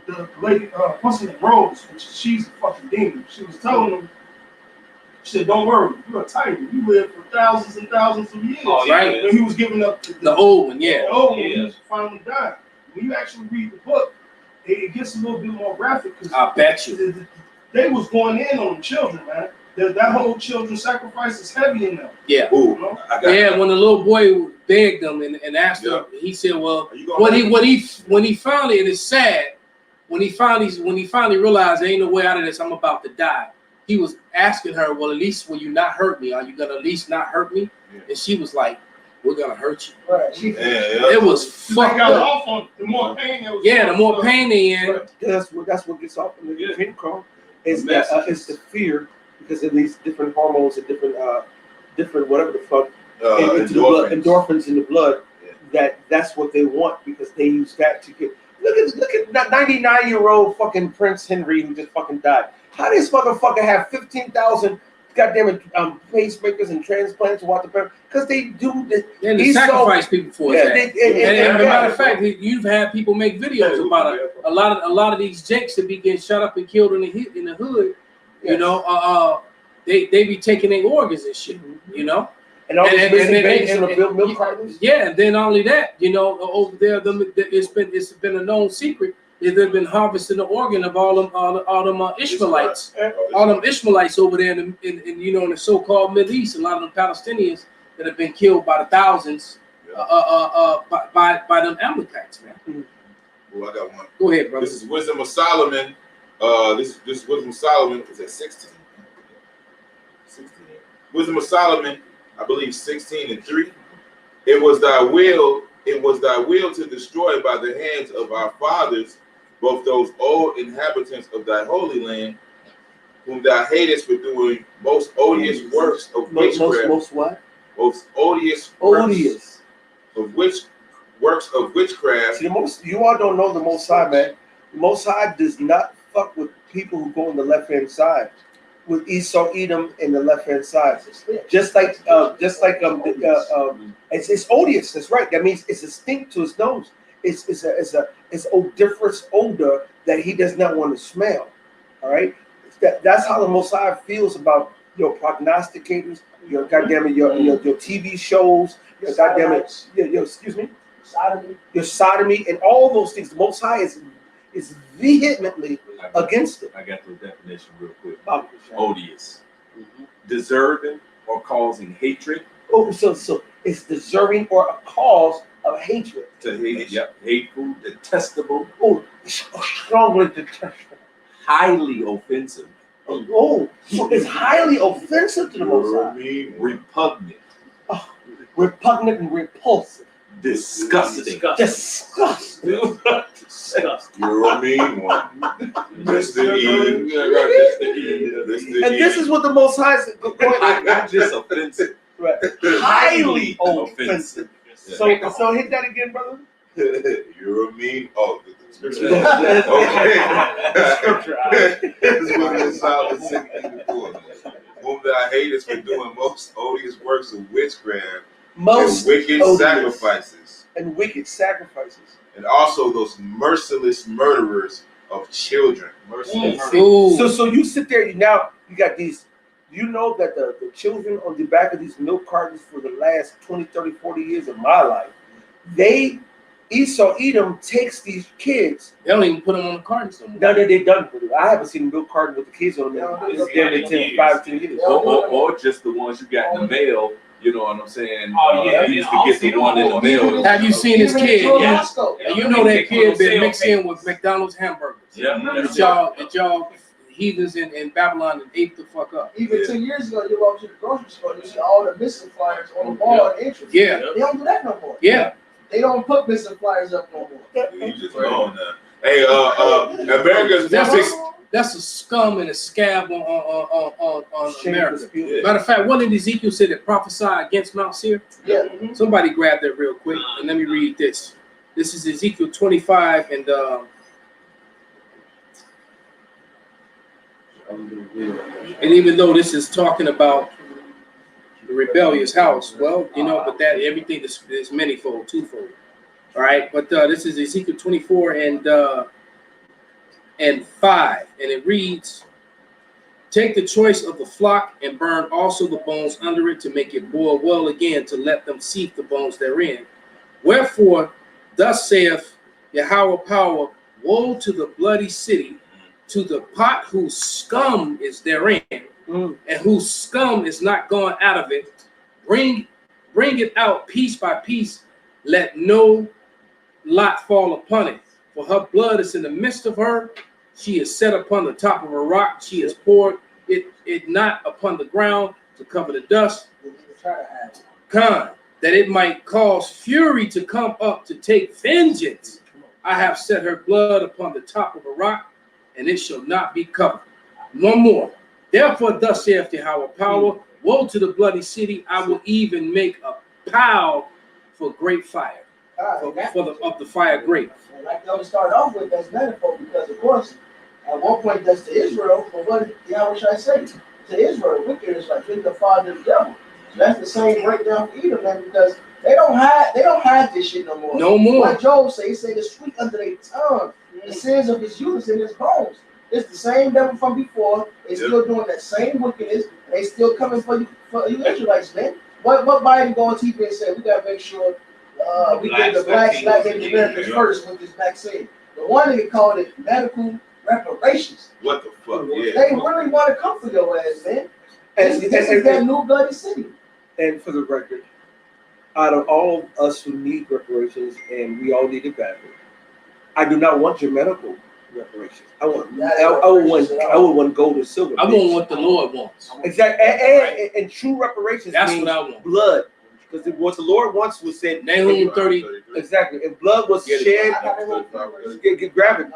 the lady, what's her name, Rose, which she's a fucking demon. She was telling him, she said, don't worry, you're a titan. You live for thousands and thousands of years. Oh, right. And he was giving up the old one, yeah. The old one, he finally died. When you actually read the book, it gets a little bit more graphic. I bet you. They was going in on the children, man. That whole children sacrifice is heavy in them. Yeah. Ooh, you know? When the little boy begged them and asked him, he said, well, when he finally, and it's sad, when he finally realized there ain't no way out of this, I'm about to die. He was asking her, well, at least will you not hurt me? Are you gonna at least not hurt me? And she was like, we're gonna hurt you. Right. It was fucked up. On, the more pain there was. The more pain they in. Right. That's what gets off in the dream call. Is that it's the fear because of these different hormones and different whatever the fuck into the blood, endorphins in the blood. That's what they want because they use that to get. Look at that 99-year-old fucking Prince Henry who just fucking died. How does this motherfucker have 15,000 goddamn pacemakers and transplants? Because they do this. And they sacrifice people for that. And as a matter of fact, you've had people make videos about it. A lot of these jakes that be getting shot up and killed in the hood. You know, they be taking their organs and shit. You know. And all these milk cartons. Yeah, and then not only that, you know, over there, it's been a known secret. They've been harvesting the organ of all them Ishmaelites, all them Ishmaelites over there in the so-called Middle East. A lot of them Palestinians that have been killed by the thousands, by them Amalekites, man. Well, I got one. Go ahead, brother. This is Wisdom of Solomon. This Wisdom of Solomon is at 16. 16. Wisdom of Solomon, I believe 16:3. It was thy will to destroy by the hands of our fathers both those old inhabitants of thy holy land, whom thou hatest for doing most odious works of witchcraft. Most what? Most odious. Odious. Works of witchcraft. See, you all don't know the Most High, man. The Most High does not fuck with people who go on the left hand side. With Esau, Edom, in the left hand side, just like it's odious. That's right. That means it's a stink to his nose. It's odoriferous odor that he does not want to smell. All right. That's how the Most High feels about your prognosticators, your goddamn your TV shows, your goddamn your excuse me, your sodomy, and all those things. The Most High is vehemently against it. I got the definition real quick. Odious, deserving or causing hatred. Oh, so it's deserving or a cause of hatred. To hate, hateful, detestable. Oh, strongly detestable. Highly offensive. Oh, so it's highly offensive to the Most High. Repugnant. Oh, repugnant and repulsive. Disgusting. Disgusting. You're a mean one. Mr. E. And this is what the Most High is not just offensive. Right. Highly offensive. So hit that again, brother. You're a mean. Oh, the scripture. Okay. This is what it is out in 16:4. Whom that I hate is for doing most odious works of witchcraft Most and wicked odious. sacrifices. And wicked sacrifices. And also those merciless murderers of children. Merciless. So you sit there, now you got these, you know that the children on the back of these milk cartons for the last 20, 30, 40 years of my life, Esau Edom takes these kids. They don't even put them on the cartons. No, they done. I haven't seen a milk carton with the kids on them. It's damn near 10 years. Or just the ones you got in the mail. You know what I'm saying? Oh, yeah, You used to get the one in the mail. Have you seen this kid? Yeah. And you know that kid been mixed in with McDonald's hamburgers. Yeah. That y'all heathens in Babylon and ate the fuck up. Even 2 years ago, you go up to the grocery store, you see all the missing flyers on the wall at the entrance. Yeah. They don't do that no more. Yeah. They don't put missing flyers up no more. You just know now. Hey, America's That's a scum and a scab on America. Matter of fact, one in Ezekiel said that prophesy against Mount Seir. Yeah. Somebody grab that real quick and let me read this. This is Ezekiel 25 and even though this is talking about the rebellious house, well, you know, but that everything is manyfold, twofold. All right, but this is Ezekiel 24 and 5, and it reads, "Take the choice of the flock and burn also the bones under it to make it boil well again, to let them seethe the bones therein. Wherefore, thus saith Yahweh power, woe to the bloody city, to the pot whose scum is therein, and whose scum is not gone out of it. Bring it out piece by piece, let no lot fall upon it. For her blood is in the midst of her. She is set upon the top of a rock. She has poured it not upon the ground to cover the dust. That it might cause fury to come up to take vengeance. I have set her blood upon the top of a rock, and it shall not be covered." One more. "Therefore, thus saith Yahweh power, woe to the bloody city. I will even make a pile for great fire, of the fire great." And like they started off with, that's metaphor, because of course, at one point that's to Israel, but what should I say? To Israel, wicked is like the father of the devil. So that's the same breakdown for Edom, man, because they don't have this shit no more. No more. Like Job said, he said it's sweet under their tongue. The sins of his youth in his bones. It's the same devil from before. They still doing that same wickedness. And they still coming for you Israelites, man. What Biden go on TV and say, we gotta make sure we get the black Native Americans first with this vaccine. The one that called it medical reparations. What the fuck? Yeah. They really want to come for your ass, man. This is that new bloody city. And for the record, out of all of us who need reparations, and we all need it badly, I do not want your medical reparations. I would want gold and silver. I want what the Lord wants. Exactly. And true reparations. That's means what I want. Blood. Because what the Lord wants was said. Nahum 30. Exactly. If blood was shed, grab it.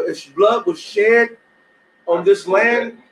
If blood was shed on this land,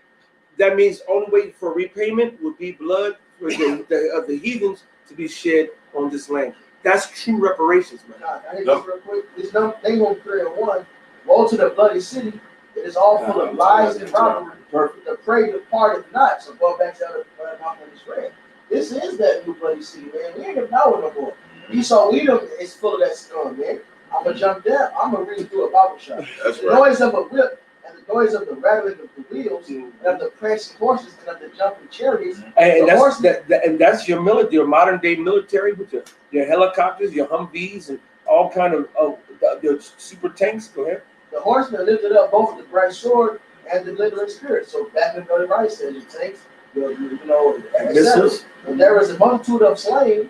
that means only way for repayment would be blood of the heathens to be shed on this land. That's true reparations, man. I think real quick. This Nahum 3:1. Woe to the bloody city. It is all full of lies and robbery. Perfect. The prey departed not. So go back to the Malcolm read. This is that new bloody city, man. We ain't in power no more. Esau Edom is full of that scum, man. I'm gonna jump down. I'm gonna read through a Bible shop. That's the right. noise of a whip and the noise of the rattling of the wheels and of the prancing horses and of the jumping chariots. And that's your military, your modern day military with your helicopters, your Humvees, and all kind of the super tanks. Go ahead. The horsemen lifted up both the bright sword and the glittering spirit. So back in the right says it takes and there is a multitude of slain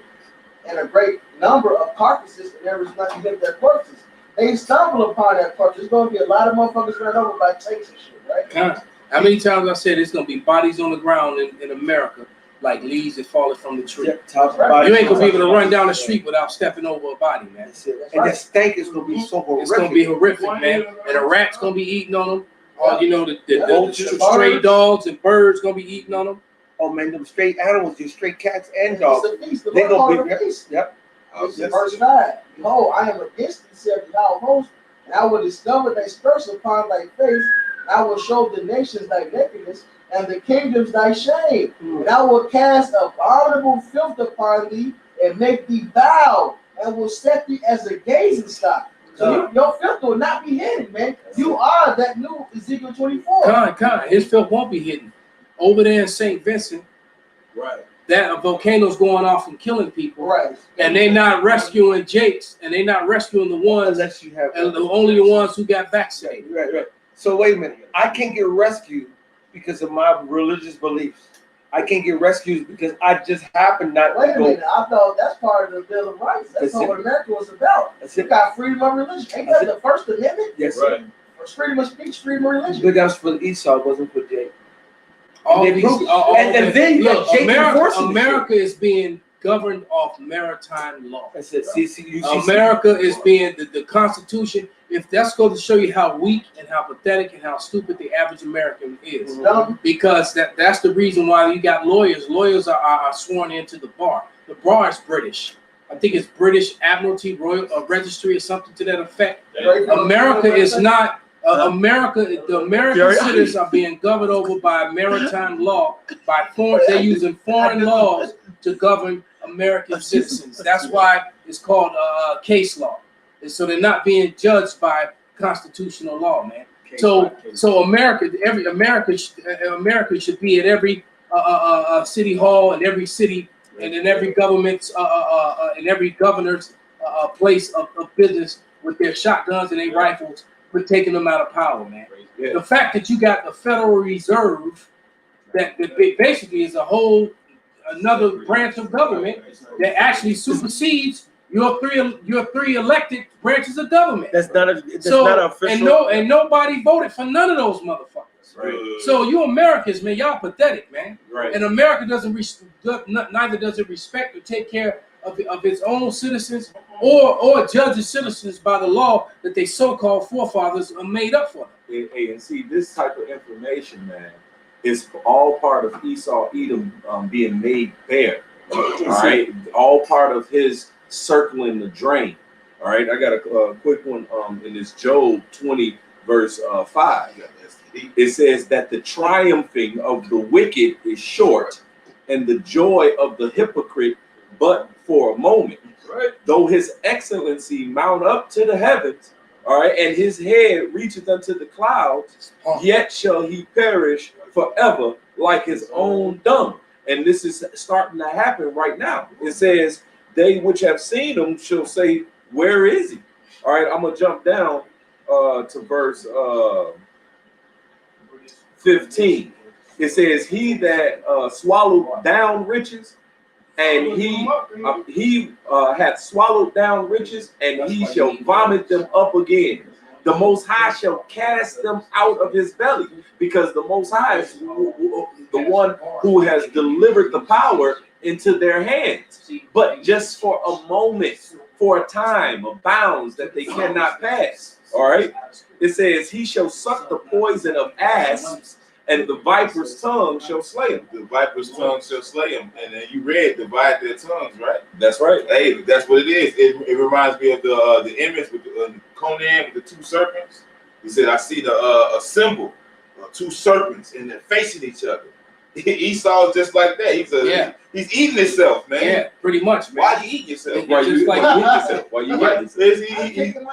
and a great number of carcasses, and there is nothing but their corpses. They stumble upon that corpse. There's going to be a lot of motherfuckers run over by tanks and shit, right? How many times I said there's going to be bodies on the ground in America like leaves that falling from the tree? Right. You ain't going to be able to run down the street without stepping over a body, man. And that stank is going to be so horrific. It's going to be horrific, man. And a rat's going to be eating on them. The stray dogs and birds going to be eating on them. Oh man, them straight animals, just straight cats and dogs. They're going to be yep. Verse 9. Behold, I am against thee, said the host, and I will discover thy skirts upon thy face, and I will show the nations thy nakedness, and the kingdoms thy shame. And I will cast abominable filth upon thee, and make thee bow, and will set thee as a gazing stock. So your filth will not be hidden, man. You are that new Ezekiel 24. His filth won't be hidden. Over there in St. Vincent, right? That volcano's going off and killing people, right? And they're not rescuing Jakes, and they're not rescuing the ones unless you have, and only the ones who got vaccinated. Right. So wait a minute, I can't get rescued because of my religious beliefs. I can't get rescued because I just happen not Wait to a go. minute, I thought that's part of the Bill of Rights. That's what America was about. That's You got freedom of religion. Ain't that the First Amendment? Yes, right. Freedom of speech, freedom of religion. But that was for Esau, wasn't for Jake. And then you got Jake America is being governed off maritime law. That's it. See, America is being the Constitution. If that's going to show you how weak and how pathetic and how stupid the average American is, because that's the reason why you got lawyers. Lawyers are sworn into the bar. The bar is British. I think it's British Admiralty Royal Registry or something to that effect. America is not. The American citizens are being governed over by maritime law. They're using foreign laws to govern American citizens. That's why it's called case law. And so they're not being judged by constitutional law, man. So America should be at every city hall and every city and in every government's in every governor's place of business with their shotguns and their rifles. We're taking them out of power, man. The fact that you got the Federal Reserve that basically is another branch of government that actually supersedes your three elected branches of government. That's not official. And nobody voted for none of those motherfuckers. Right. So you Americans, man, y'all pathetic, man. Right. And America neither does it respect or take care of its own citizens or judge its citizens by the law that they so-called forefathers made up for them. And see, this type of information, man, is all part of Esau Edom being made bare. All right, all part of his circling the drain. All right, I got a quick one in this Job 20 verse 5. It says that the triumphing of the wicked is short, and the joy of the hypocrite but for a moment. Right. Though his excellency mount up to the heavens, all right, and his head reacheth unto the clouds, yet shall he perish forever like his own dung. And this is starting to happen right now. It says, they which have seen him shall say, where is he? All right, I'm gonna jump down to verse 15. It says, he that swallowed down riches, and he hath swallowed down riches, and he shall vomit them up again. The Most High shall cast them out of his belly, because the Most High is the one who has delivered the power into their hands, but just for a moment, for a time, of bounds that they cannot pass. All right. It says, he shall suck the poison of asps, and the viper's tongue shall slay him. The viper's tongue shall slay him. And then you read, divide their tongues, right? That's right. Hey, that's what it is. It reminds me of the image with Conan with the two serpents. He said, I see a symbol of two serpents, and they're facing each other. Esau is just like that. He's eating himself, man. Yeah, pretty much, man. Why you eat yourself? Why you eat yourself? Why you eat yourself?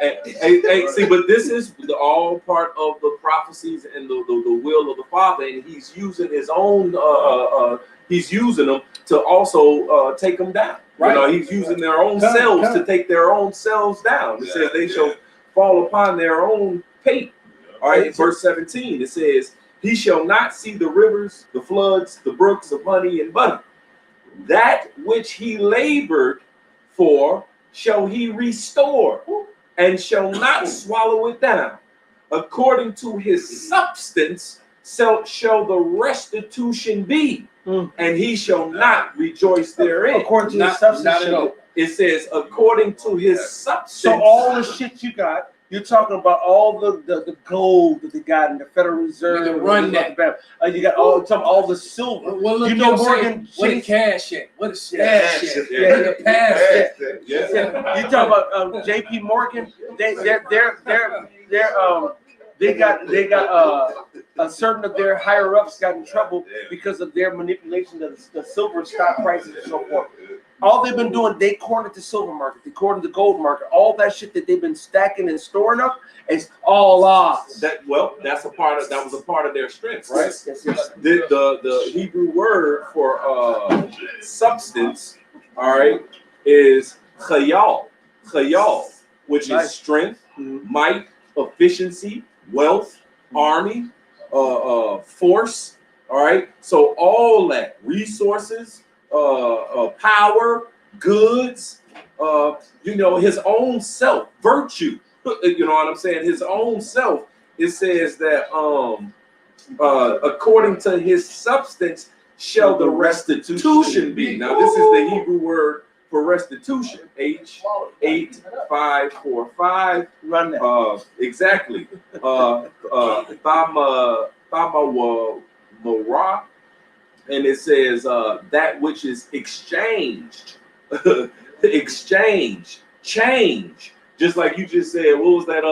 Hey, see, but this is all part of the prophecies and the will of the Father, and he's using his own. He's using them to also take them down. Right. You know, he's using their own selves to take their own selves down. It says they shall fall upon their own pate. All right, in verse 17, it says, he shall not see the rivers, the floods, the brooks of honey and butter. That which he labored for shall he restore, and shall not swallow it down. According to his substance shall the restitution be, and he shall not rejoice therein. According to his substance, it says, according to his substance. So all the shit you got, You're talking about all the gold that they got in the Federal Reserve. We can run that. You got all the silver. Well, look, you know, Morgan. What is cash at? What is stash at? Yeah, pass at. You talking about J.P. Morgan? They got a certain of their higher ups got in trouble because of their manipulation of the silver stock prices and so forth. All they've been doing, they cornered the silver market, they cornered the gold market. All that shit that they've been stacking and storing up is all lost. That was a part of their strength, right? Yes. The Hebrew word for substance, all right, is chayal, which is strength, might, efficiency, wealth, army, force. All right, so all that resources, power, goods, his own self, virtue. You know what I'm saying? His own self. It says that according to his substance shall the restitution be. Now this is the Hebrew word for restitution. H8545. Run that. Exactly. Thama, and it says that which is exchanged, change. Just like you just said, what was that?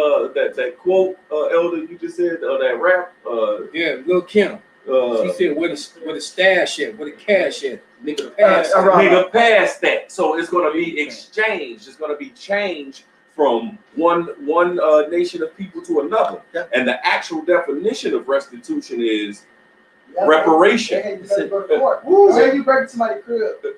That quote, Elder? You just said that rap. Lil Kim. She said, "Where the stash at? Where the cash at? Nigga, pass that." So it's gonna be exchanged. It's gonna be changed from one nation of people to another. And the actual definition of restitution is reparation. You gotta go to court. Say you break somebody's crib and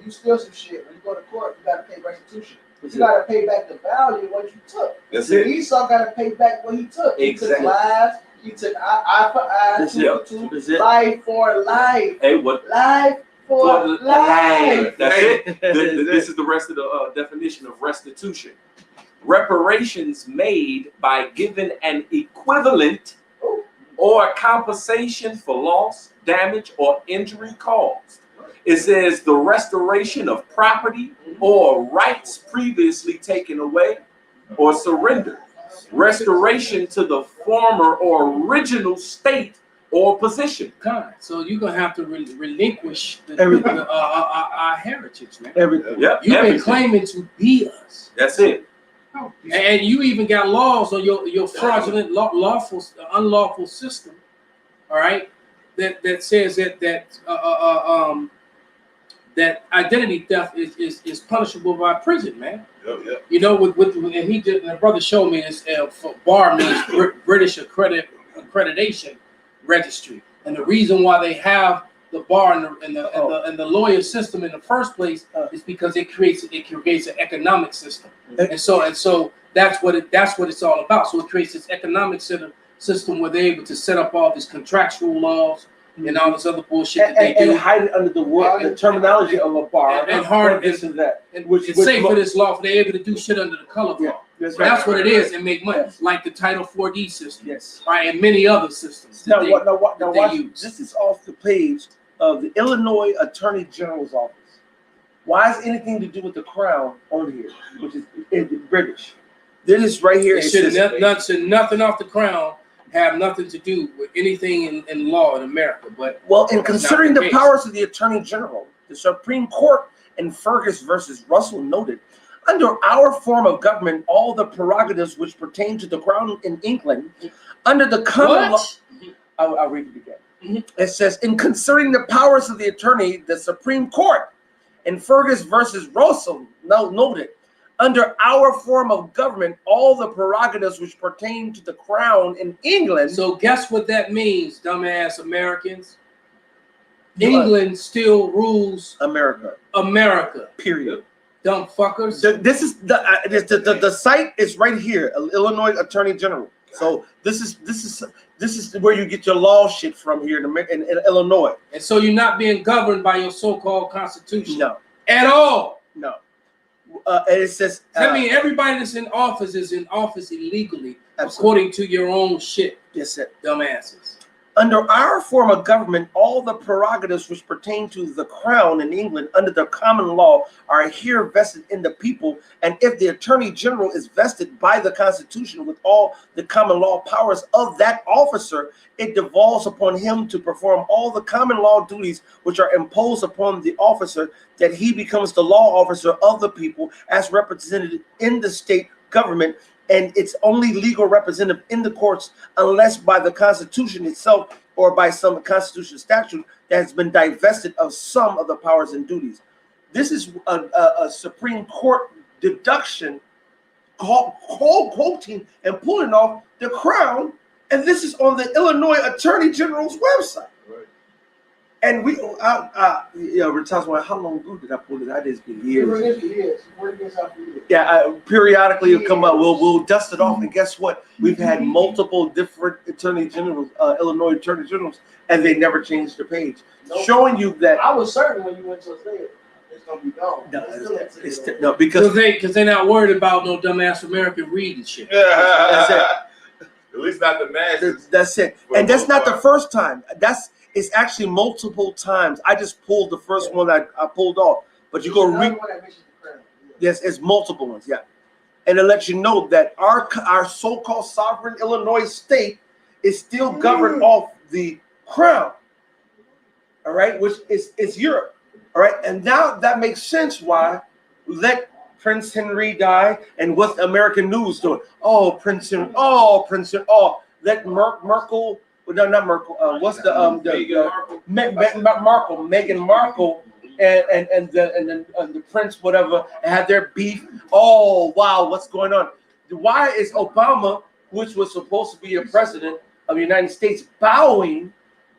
you steal some shit. When you go to court, you gotta pay restitution. You gotta pay back the value of what you took. That's it. Esau gotta pay back what he took. He took lives. He took eye for eye, tooth for tooth, life for life. Hey, what? Life for life. That's it. This is the rest of the definition of restitution. Reparations made by giving an equivalent or compensation for loss, damage, or injury caused. It says the restoration of property or rights previously taken away or surrendered. Restoration to the former or original state or position. God, so you're gonna have to relinquish our heritage, man. Everything. Yep. You've been claiming to be us. That's it. And you even got laws on your fraudulent, unlawful system. All right, that says that identity theft is punishable by prison, man. Yep. You know, and the brother showed me this. BAR means British Accreditation Registry, and the reason why they have the bar and the lawyer system in the first place is because it creates an economic system, and so that's what it's all about. So it creates this economic system where they're able to set up all these contractual laws and all this other bullshit that they do, and hide it under the terminology of a bar and hard this and that. Which it's safe for this law. They're able to do shit under the color bar. That's what it is, and make money, like the Title 4D system, right, and many other systems. Now watch. This is off the page of the Illinois Attorney General's office. Why is anything to do with the crown on here, which is British? This is right here. Nothing off the crown have nothing to do with anything in law in America. But in considering the powers of the Attorney General, the Supreme Court in Fergus versus Russell noted, under our form of government, all the prerogatives which pertain to the crown in England, under the common law. I'll read it again. It says, in considering the powers of the attorney, the Supreme Court in Fergus versus Russell noted, under our form of government, all the prerogatives which pertain to the crown in England. So guess what that means, dumbass Americans? England still rules America. Period. Dumb fuckers. This is the site is right here, Illinois Attorney General. So this is where you get your law shit from here in Illinois. And so you're not being governed by your so-called constitution. No. At all. No. And it says I mean, everybody that's in office is in office illegally, according to your own shit. Yes, sir. Dumbasses. Under our form of government, all the prerogatives which pertain to the crown in England under the common law are here vested in the people. And if the Attorney General is vested by the Constitution with all the common law powers of that officer, it devolves upon him to perform all the common law duties which are imposed upon the officer, that he becomes the law officer of the people as represented in the state government, and its only legal representative in the courts, unless by the Constitution itself or by some constitutional statute that has been divested of some of the powers and duties. This is a Supreme Court deduction quoting and pulling off the crown, and this is on the Illinois Attorney General's website. Right. And we, Ritas, how long ago did I pull it? I did for years. Yeah, periodically it'll come up. We'll dust it off, and guess what? We've had multiple different attorney generals, Illinois attorney generals, and they never changed the page, showing you that. I was certain when you went to state, it's gonna be gone. No, because they're not worried about no dumbass American reading shit. That's it. At least not the masses. That's it, and that's not the first time. It's actually multiple times. I just pulled the first one I pulled off, but you go read. Yes, it's multiple ones. Yeah, and it lets you know that our so-called sovereign Illinois state is still governed off the crown. All right, which is Europe. All right, and now that makes sense why let Prince Henry die, and what's American news doing? Oh, Prince Henry. Oh, Prince Henry. Oh, let Merkel. No, not Merkel. What's the Meghan Markle, and the Prince whatever had their beef. Oh wow, what's going on? Why is Obama, which was supposed to be a president of the United States, bowing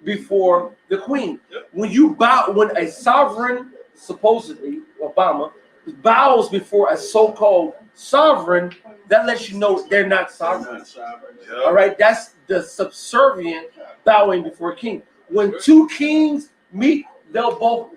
before the Queen? When you bow, when a sovereign, supposedly Obama, bows before a so-called sovereign, that lets you know they're not sovereign. All right, that's the subservient bowing before a king. When two kings meet, they'll both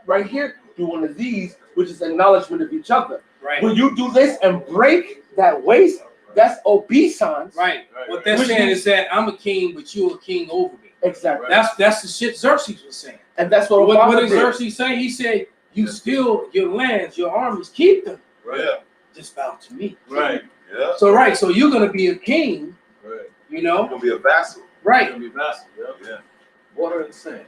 right here do one of these, which is acknowledgement of each other. Right. When you do this and break that waist, that's obeisance. Right. What they're saying is that I'm a king, but you're a king over me. Exactly. That's the shit Xerxes was saying. And that's what did Xerxes say? He said, "You steal your lands, your armies, keep them. Right. Yeah. Just bow to me." Right. Yeah. So you're gonna be a king. Right. You know. You're gonna be a vassal. Right. Gonna be vassal. Yeah. Water and sand.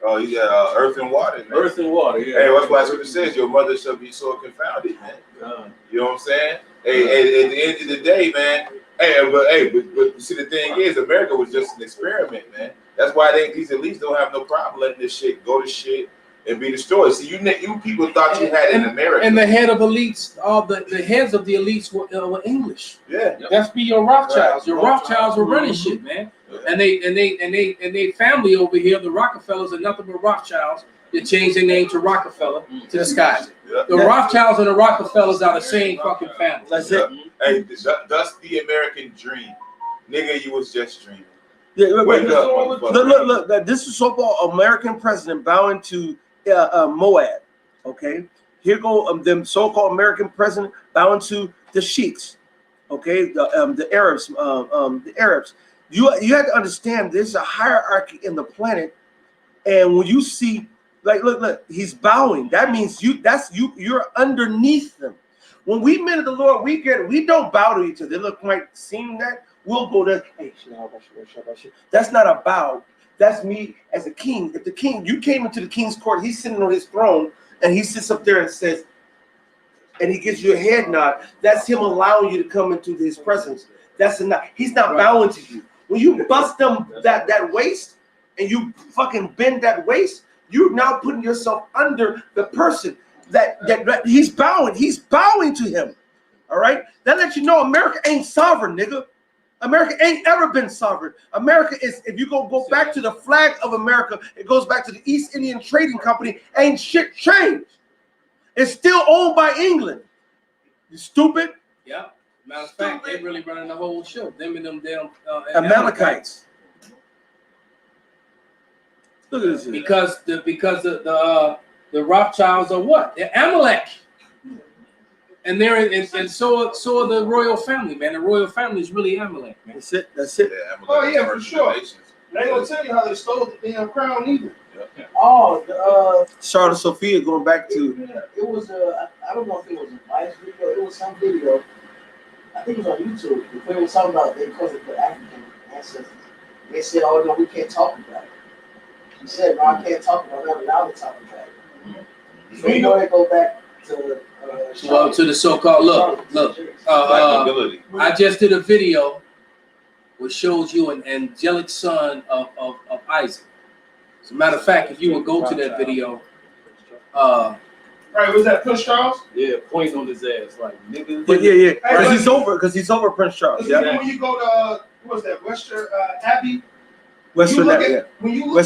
Oh yeah, earth and water. Man. Earth and water. Yeah. Hey, that's why Scripture says your mother shall be so confounded, man. You know what I'm saying? Hey, at the end of the day, man. But see, the thing is, America was just an experiment, man. That's why these elites don't have no problem letting this shit go to shit and be destroyed. See, you people thought you had it in America. And the head of elites, the heads of the elites were English. Yeah. That's be your Rothschilds. Right. Your Rothschilds were running shit, man. And they family over here, the Rockefellers, are nothing but Rothschilds. They changed their name to Rockefeller to disguise it. Yeah. The Rothschilds and the Rockefellers are the same fucking family. That's it. Hey, that's the American dream, nigga. You was just dreaming. Yeah, Wake up, look. This is so-called American president bowing to Moab. Okay, here go them so-called American president bowing to the sheiks. Okay, the Arabs. The Arabs. You have to understand there's a hierarchy in the planet, and when you see, like, look, he's bowing. That means you're underneath them. When we men of the Lord, we don't bow to each other. They look like seeing that. We'll go to, hey, that's not a bow. That's me as a king. If the king, you came into the king's court, he's sitting on his throne, and he sits up there and says, and he gives you a head nod. That's him allowing you to come into his presence. That's enough. He's not bowing to you. When you bust them that waist and you fucking bend that waist, you're now putting yourself under the person that he's bowing. He's bowing to him. All right. That lets you know America ain't sovereign, nigga. America ain't ever been sovereign. America is, if you go back to the flag of America, it goes back to the East Indian Trading Company. Ain't shit changed. It's still owned by England. You stupid. Yeah. Matter of fact, they really running the whole show. Them and them damn Amalekites. Look at this. Because the Rothschilds are what? They're Amalek. And so are the royal family, man. The royal family is really Amalek, man. That's it. Yeah, for sure. They don't tell you how they stole the damn crown either. Oh, Charlotte Sophia going back to. it was I don't know if it was a Vice video. It was some video. I think it was on YouTube. They were talking about they called it the African ancestors. They said, "Oh no, we can't talk about it." He said, "No, I can't talk about it. I'm not allowed to talk about it." So you know they go back to to the so-called look. I just did a video which shows you an angelic son of Isaac. As a matter of fact, if you would go to that video, right, was that Prince Charles? Yeah, pointing on his ass like nigga. But yeah, because he's over Prince Charles. Yeah. When you go to what was that Western Abbey? Westminster, when you look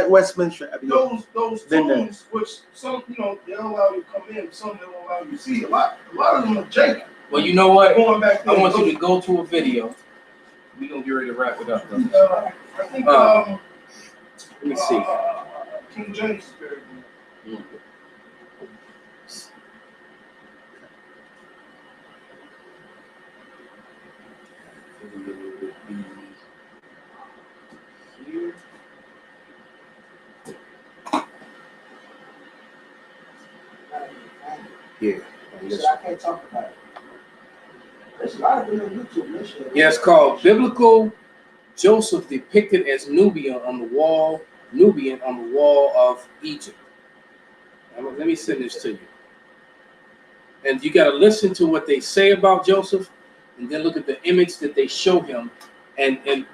Westminster Abbey. Those tombs, which some they don't allow you to come in, some they don't allow you to see. A lot of them are janky. Well, you know what? Going back I want you to go to a video. We're gonna get ready to wrap it up. I think let me see. King James is very good. Yeah. I can't talk about it. There's a lot of things on YouTube. Yeah, it's called Biblical Joseph depicted as Nubian on the wall of Egypt. Let me send this to you. And you got to listen to what they say about Joseph, and then look at the image that they show him, and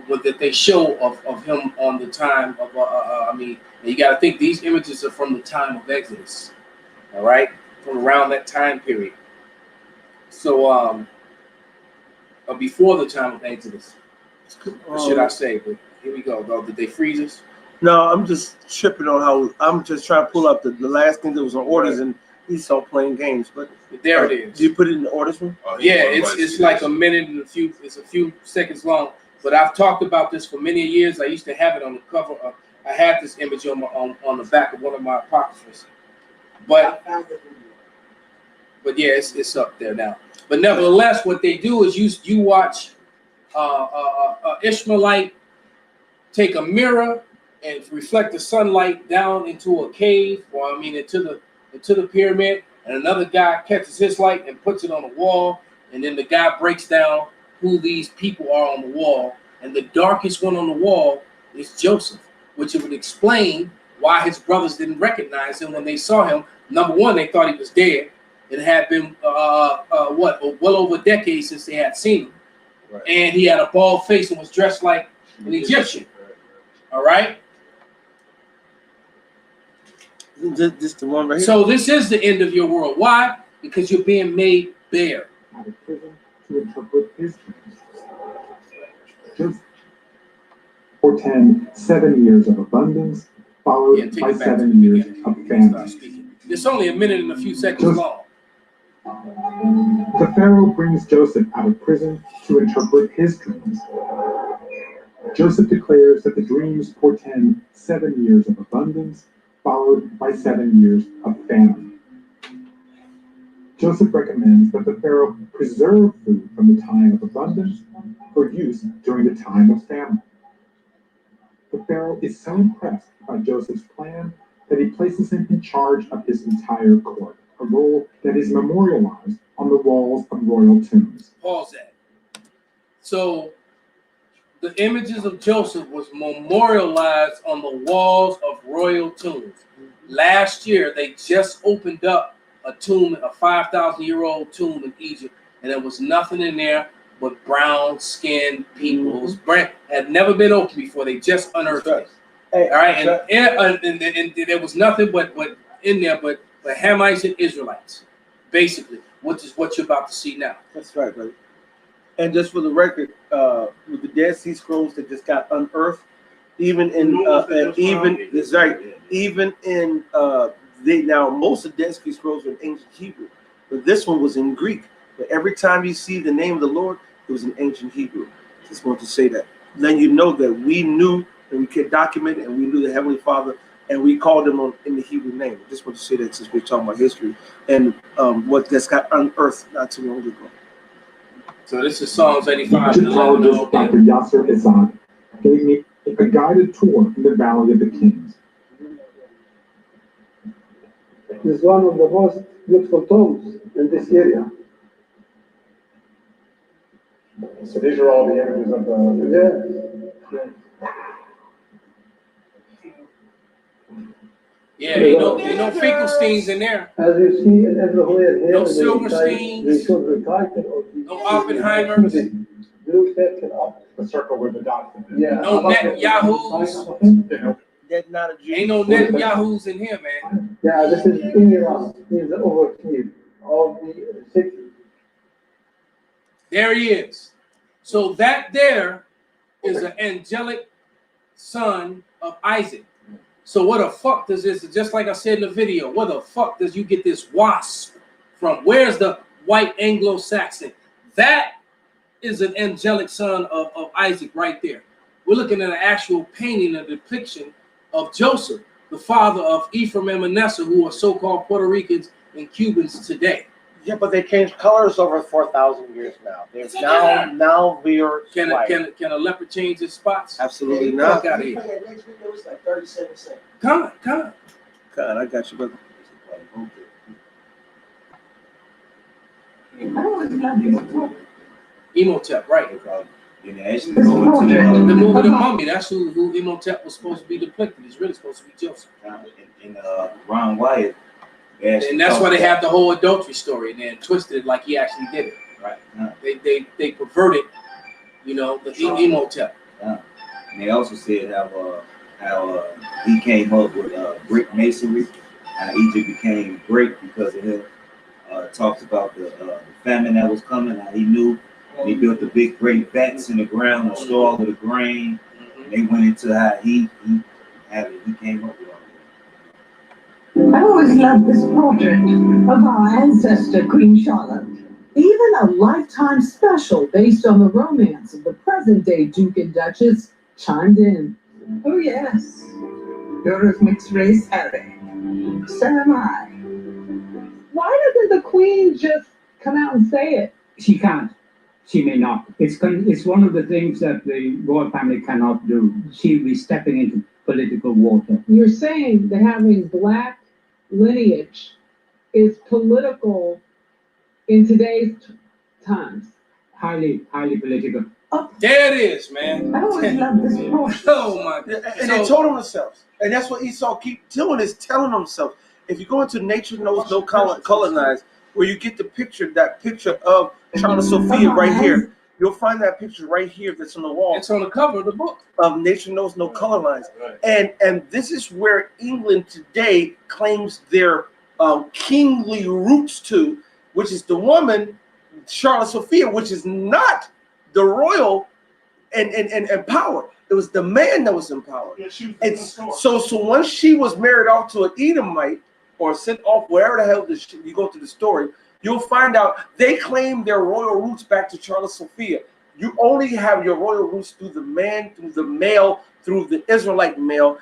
what that they show of him on the time of. You got to think these images are from the time of Exodus. All right, from around that time period. So, before the time of Exodus, should I say? But here we go. Did they freeze us? No, I'm just tripping on how I'm just trying to pull up the last thing that was on orders, and Esau playing games. But there it is. Do you put it in the orders one? Yeah, it's like a minute and it's a few seconds long. But I've talked about this for many years. I used to have it on the cover. I had this image on the back of one of my apocryphas. But yeah, it's up there now. But nevertheless, what they do is you watch Ishmaelite take a mirror and reflect the sunlight down into a cave, into the pyramid, and another guy catches his light and puts it on the wall, and then the guy breaks down who these people are on the wall, and the darkest one on the wall is Joseph, which it would explain why his brothers didn't recognize him when they saw him. Number one, they thought he was dead. It had been well over a decade since they had seen him, right. And he had a bald face and was dressed like an Egyptian. All right. This the one right here. So this is the end of your world. Why? Because you're being made bare. Out of prison to interpret his dreams. Portend 7 years of abundance, followed by 7 years of famine. It's only a minute and a few seconds long. The Pharaoh brings Joseph out of prison to interpret his dreams. Joseph declares that the dreams portend 7 years of abundance, followed by 7 years of famine. Joseph recommends that the Pharaoh preserve food from the time of abundance for use during the time of famine. The Pharaoh is so impressed by Joseph's plan that he places him in charge of his entire court, a role that is memorialized on the walls of royal tombs. Pause that. So the images of Joseph was memorialized on the walls of royal tombs. Last year, they just opened up a tomb, a 5,000-year-old tomb in Egypt, and there was nothing in there but brown-skinned people. It was had never been opened before. They just unearthed it. All right, and there was nothing but in there but Hamites and Israelites, basically, which is what you're about to see now. That's right, buddy. And just for the record, with the Dead Sea Scrolls that just got unearthed, even in now most of the Dead Sea Scrolls are in ancient Hebrew, but this one was in Greek. But every time you see the name of the Lord, it was in ancient Hebrew. Just want to say that. Then you know that we knew and we could document it, and we knew the Heavenly Father, and we called him in the Hebrew name. I just want to say that since we're talking about history and what that's got unearthed not too long ago. So this is Psalms 85. Egyptologist Dr. Yasser Izzat gave me a guided tour in the Valley of the Kings. This is one of the most beautiful tombs in this area. So these are all the images of the. Yeah, ain't no Finkelsteins in there. As you see everywhere here, No they Silversteins. show the title of the No Oppenheimers. blue circle up. The circle with the dots. Yeah. No Netanyahus. That's not a Jew. Ain't no Netanyahus in here, man. Yeah, this is Iran. He's overseer of the city. There he is. So that there is an angelic son of Isaac. So what the fuck does this, just like I said in the video, where the fuck does you get this wasp from? Where's the white Anglo-Saxon? That is an angelic son of Isaac right there. We're looking at an actual painting, a depiction of Joseph, the father of Ephraim and Manasseh, who are so-called Puerto Ricans and Cubans today. Yeah, but they changed colors over 4,000 years now. Now we are Can a leopard change his spots? Absolutely Fuck not. out of here. Next video was like 37 cents. Come on. God, I got you, brother. Imhotep, right? And actually go into The movie The Mummy, that's who Imhotep was supposed to be depicted. He's really supposed to be Joseph. in Ron Wyatt. And that's why they have the whole adultery story and then twisted it like he actually did it. Right. They perverted, the Imhotep. And they also said how he came up with brick masonry, how Egypt became great because of him. Talks about the famine that was coming, how he knew. He built the big great vats in the ground to store all of the grain. And they went into how he came up with all that. I always loved this portrait of our ancestor, Queen Charlotte. Even a lifetime special based on the romance of the present-day Duke and Duchess chimed in. Oh yes, you're of mixed race, Harry. So am I. Why doesn't the Queen just come out and say it? She can't. She may not. It's one of the things that the royal family cannot do. She'll be stepping into political water. You're saying that having black lineage is political in today's times. Highly political. There it is, man. I always loved this portrait. Oh my God. And they told them themselves. And that's what Esau keep doing, is telling themselves. If you go into Nature Knows No Colonize, where you get that picture of Charlotte Sophia right here, you'll find that picture right here that's on the wall. It's on the cover of the book. Of Nature Knows No Color Lines. And this is where England today claims their kingly roots to, which is the woman, Charlotte Sophia, which is not the royal and power. It was the man that was in power. And so once she was married off to an Edomite, or sent off wherever the hell you go through the story, you'll find out they claim their royal roots back to Charlotte Sophia. You only have your royal roots through the man, through the male, through the Israelite male.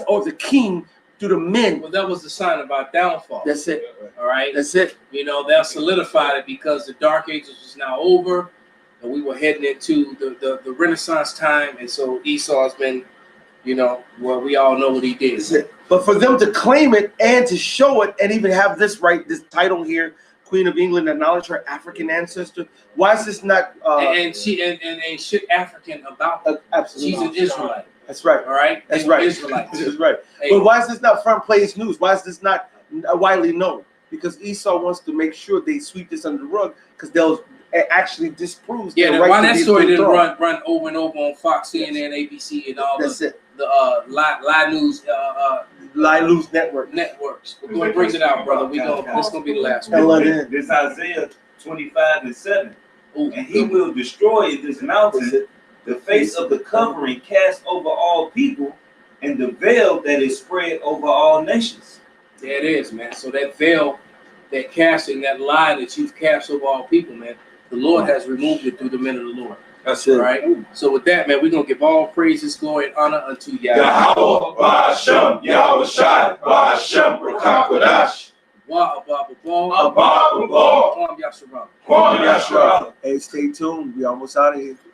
Or the king through the men. Well, that was the sign of our downfall. That's it. All right. That's it. That solidified it because the Dark Ages was now over, and we were heading into the Renaissance time, and so Esau's been, well, we all know what he did. That's it. But for them to claim it and to show it and even have this title here, Queen of England, acknowledge her African ancestor. Why is this not? And she ain't shit African about her. Absolutely. She's an Israelite. That's right. All right. That's right. Israelite. That's right. Hey. But why is this not front page news? Why is this not widely known? Because Esau wants to make sure they sweep this under the rug because they'll actually disprove. Yeah. Why that story didn't run over and over on Fox, CNN, ABC, and all the Lie News networks. We're gonna bring it out, brother. This is gonna be the last one. This Isaiah 25:7. And he will destroy this mountain, the face of the covering cast over all people, and the veil that is spread over all nations. There it is, man. So that veil, that casting, that lie that you've cast over all people, man, the Lord has removed it through the men of the Lord. That's it. All right. So with that, man, we're gonna give all praises, glory, and honor unto Yahweh. Yahweh, Ba'ashem, Yahweh Shai, Ba'ashem, Rakakwadash. Wa Abba Abba, Kwam Yasharah. Kwam Yasharah. Hey, stay tuned. We almost out of here.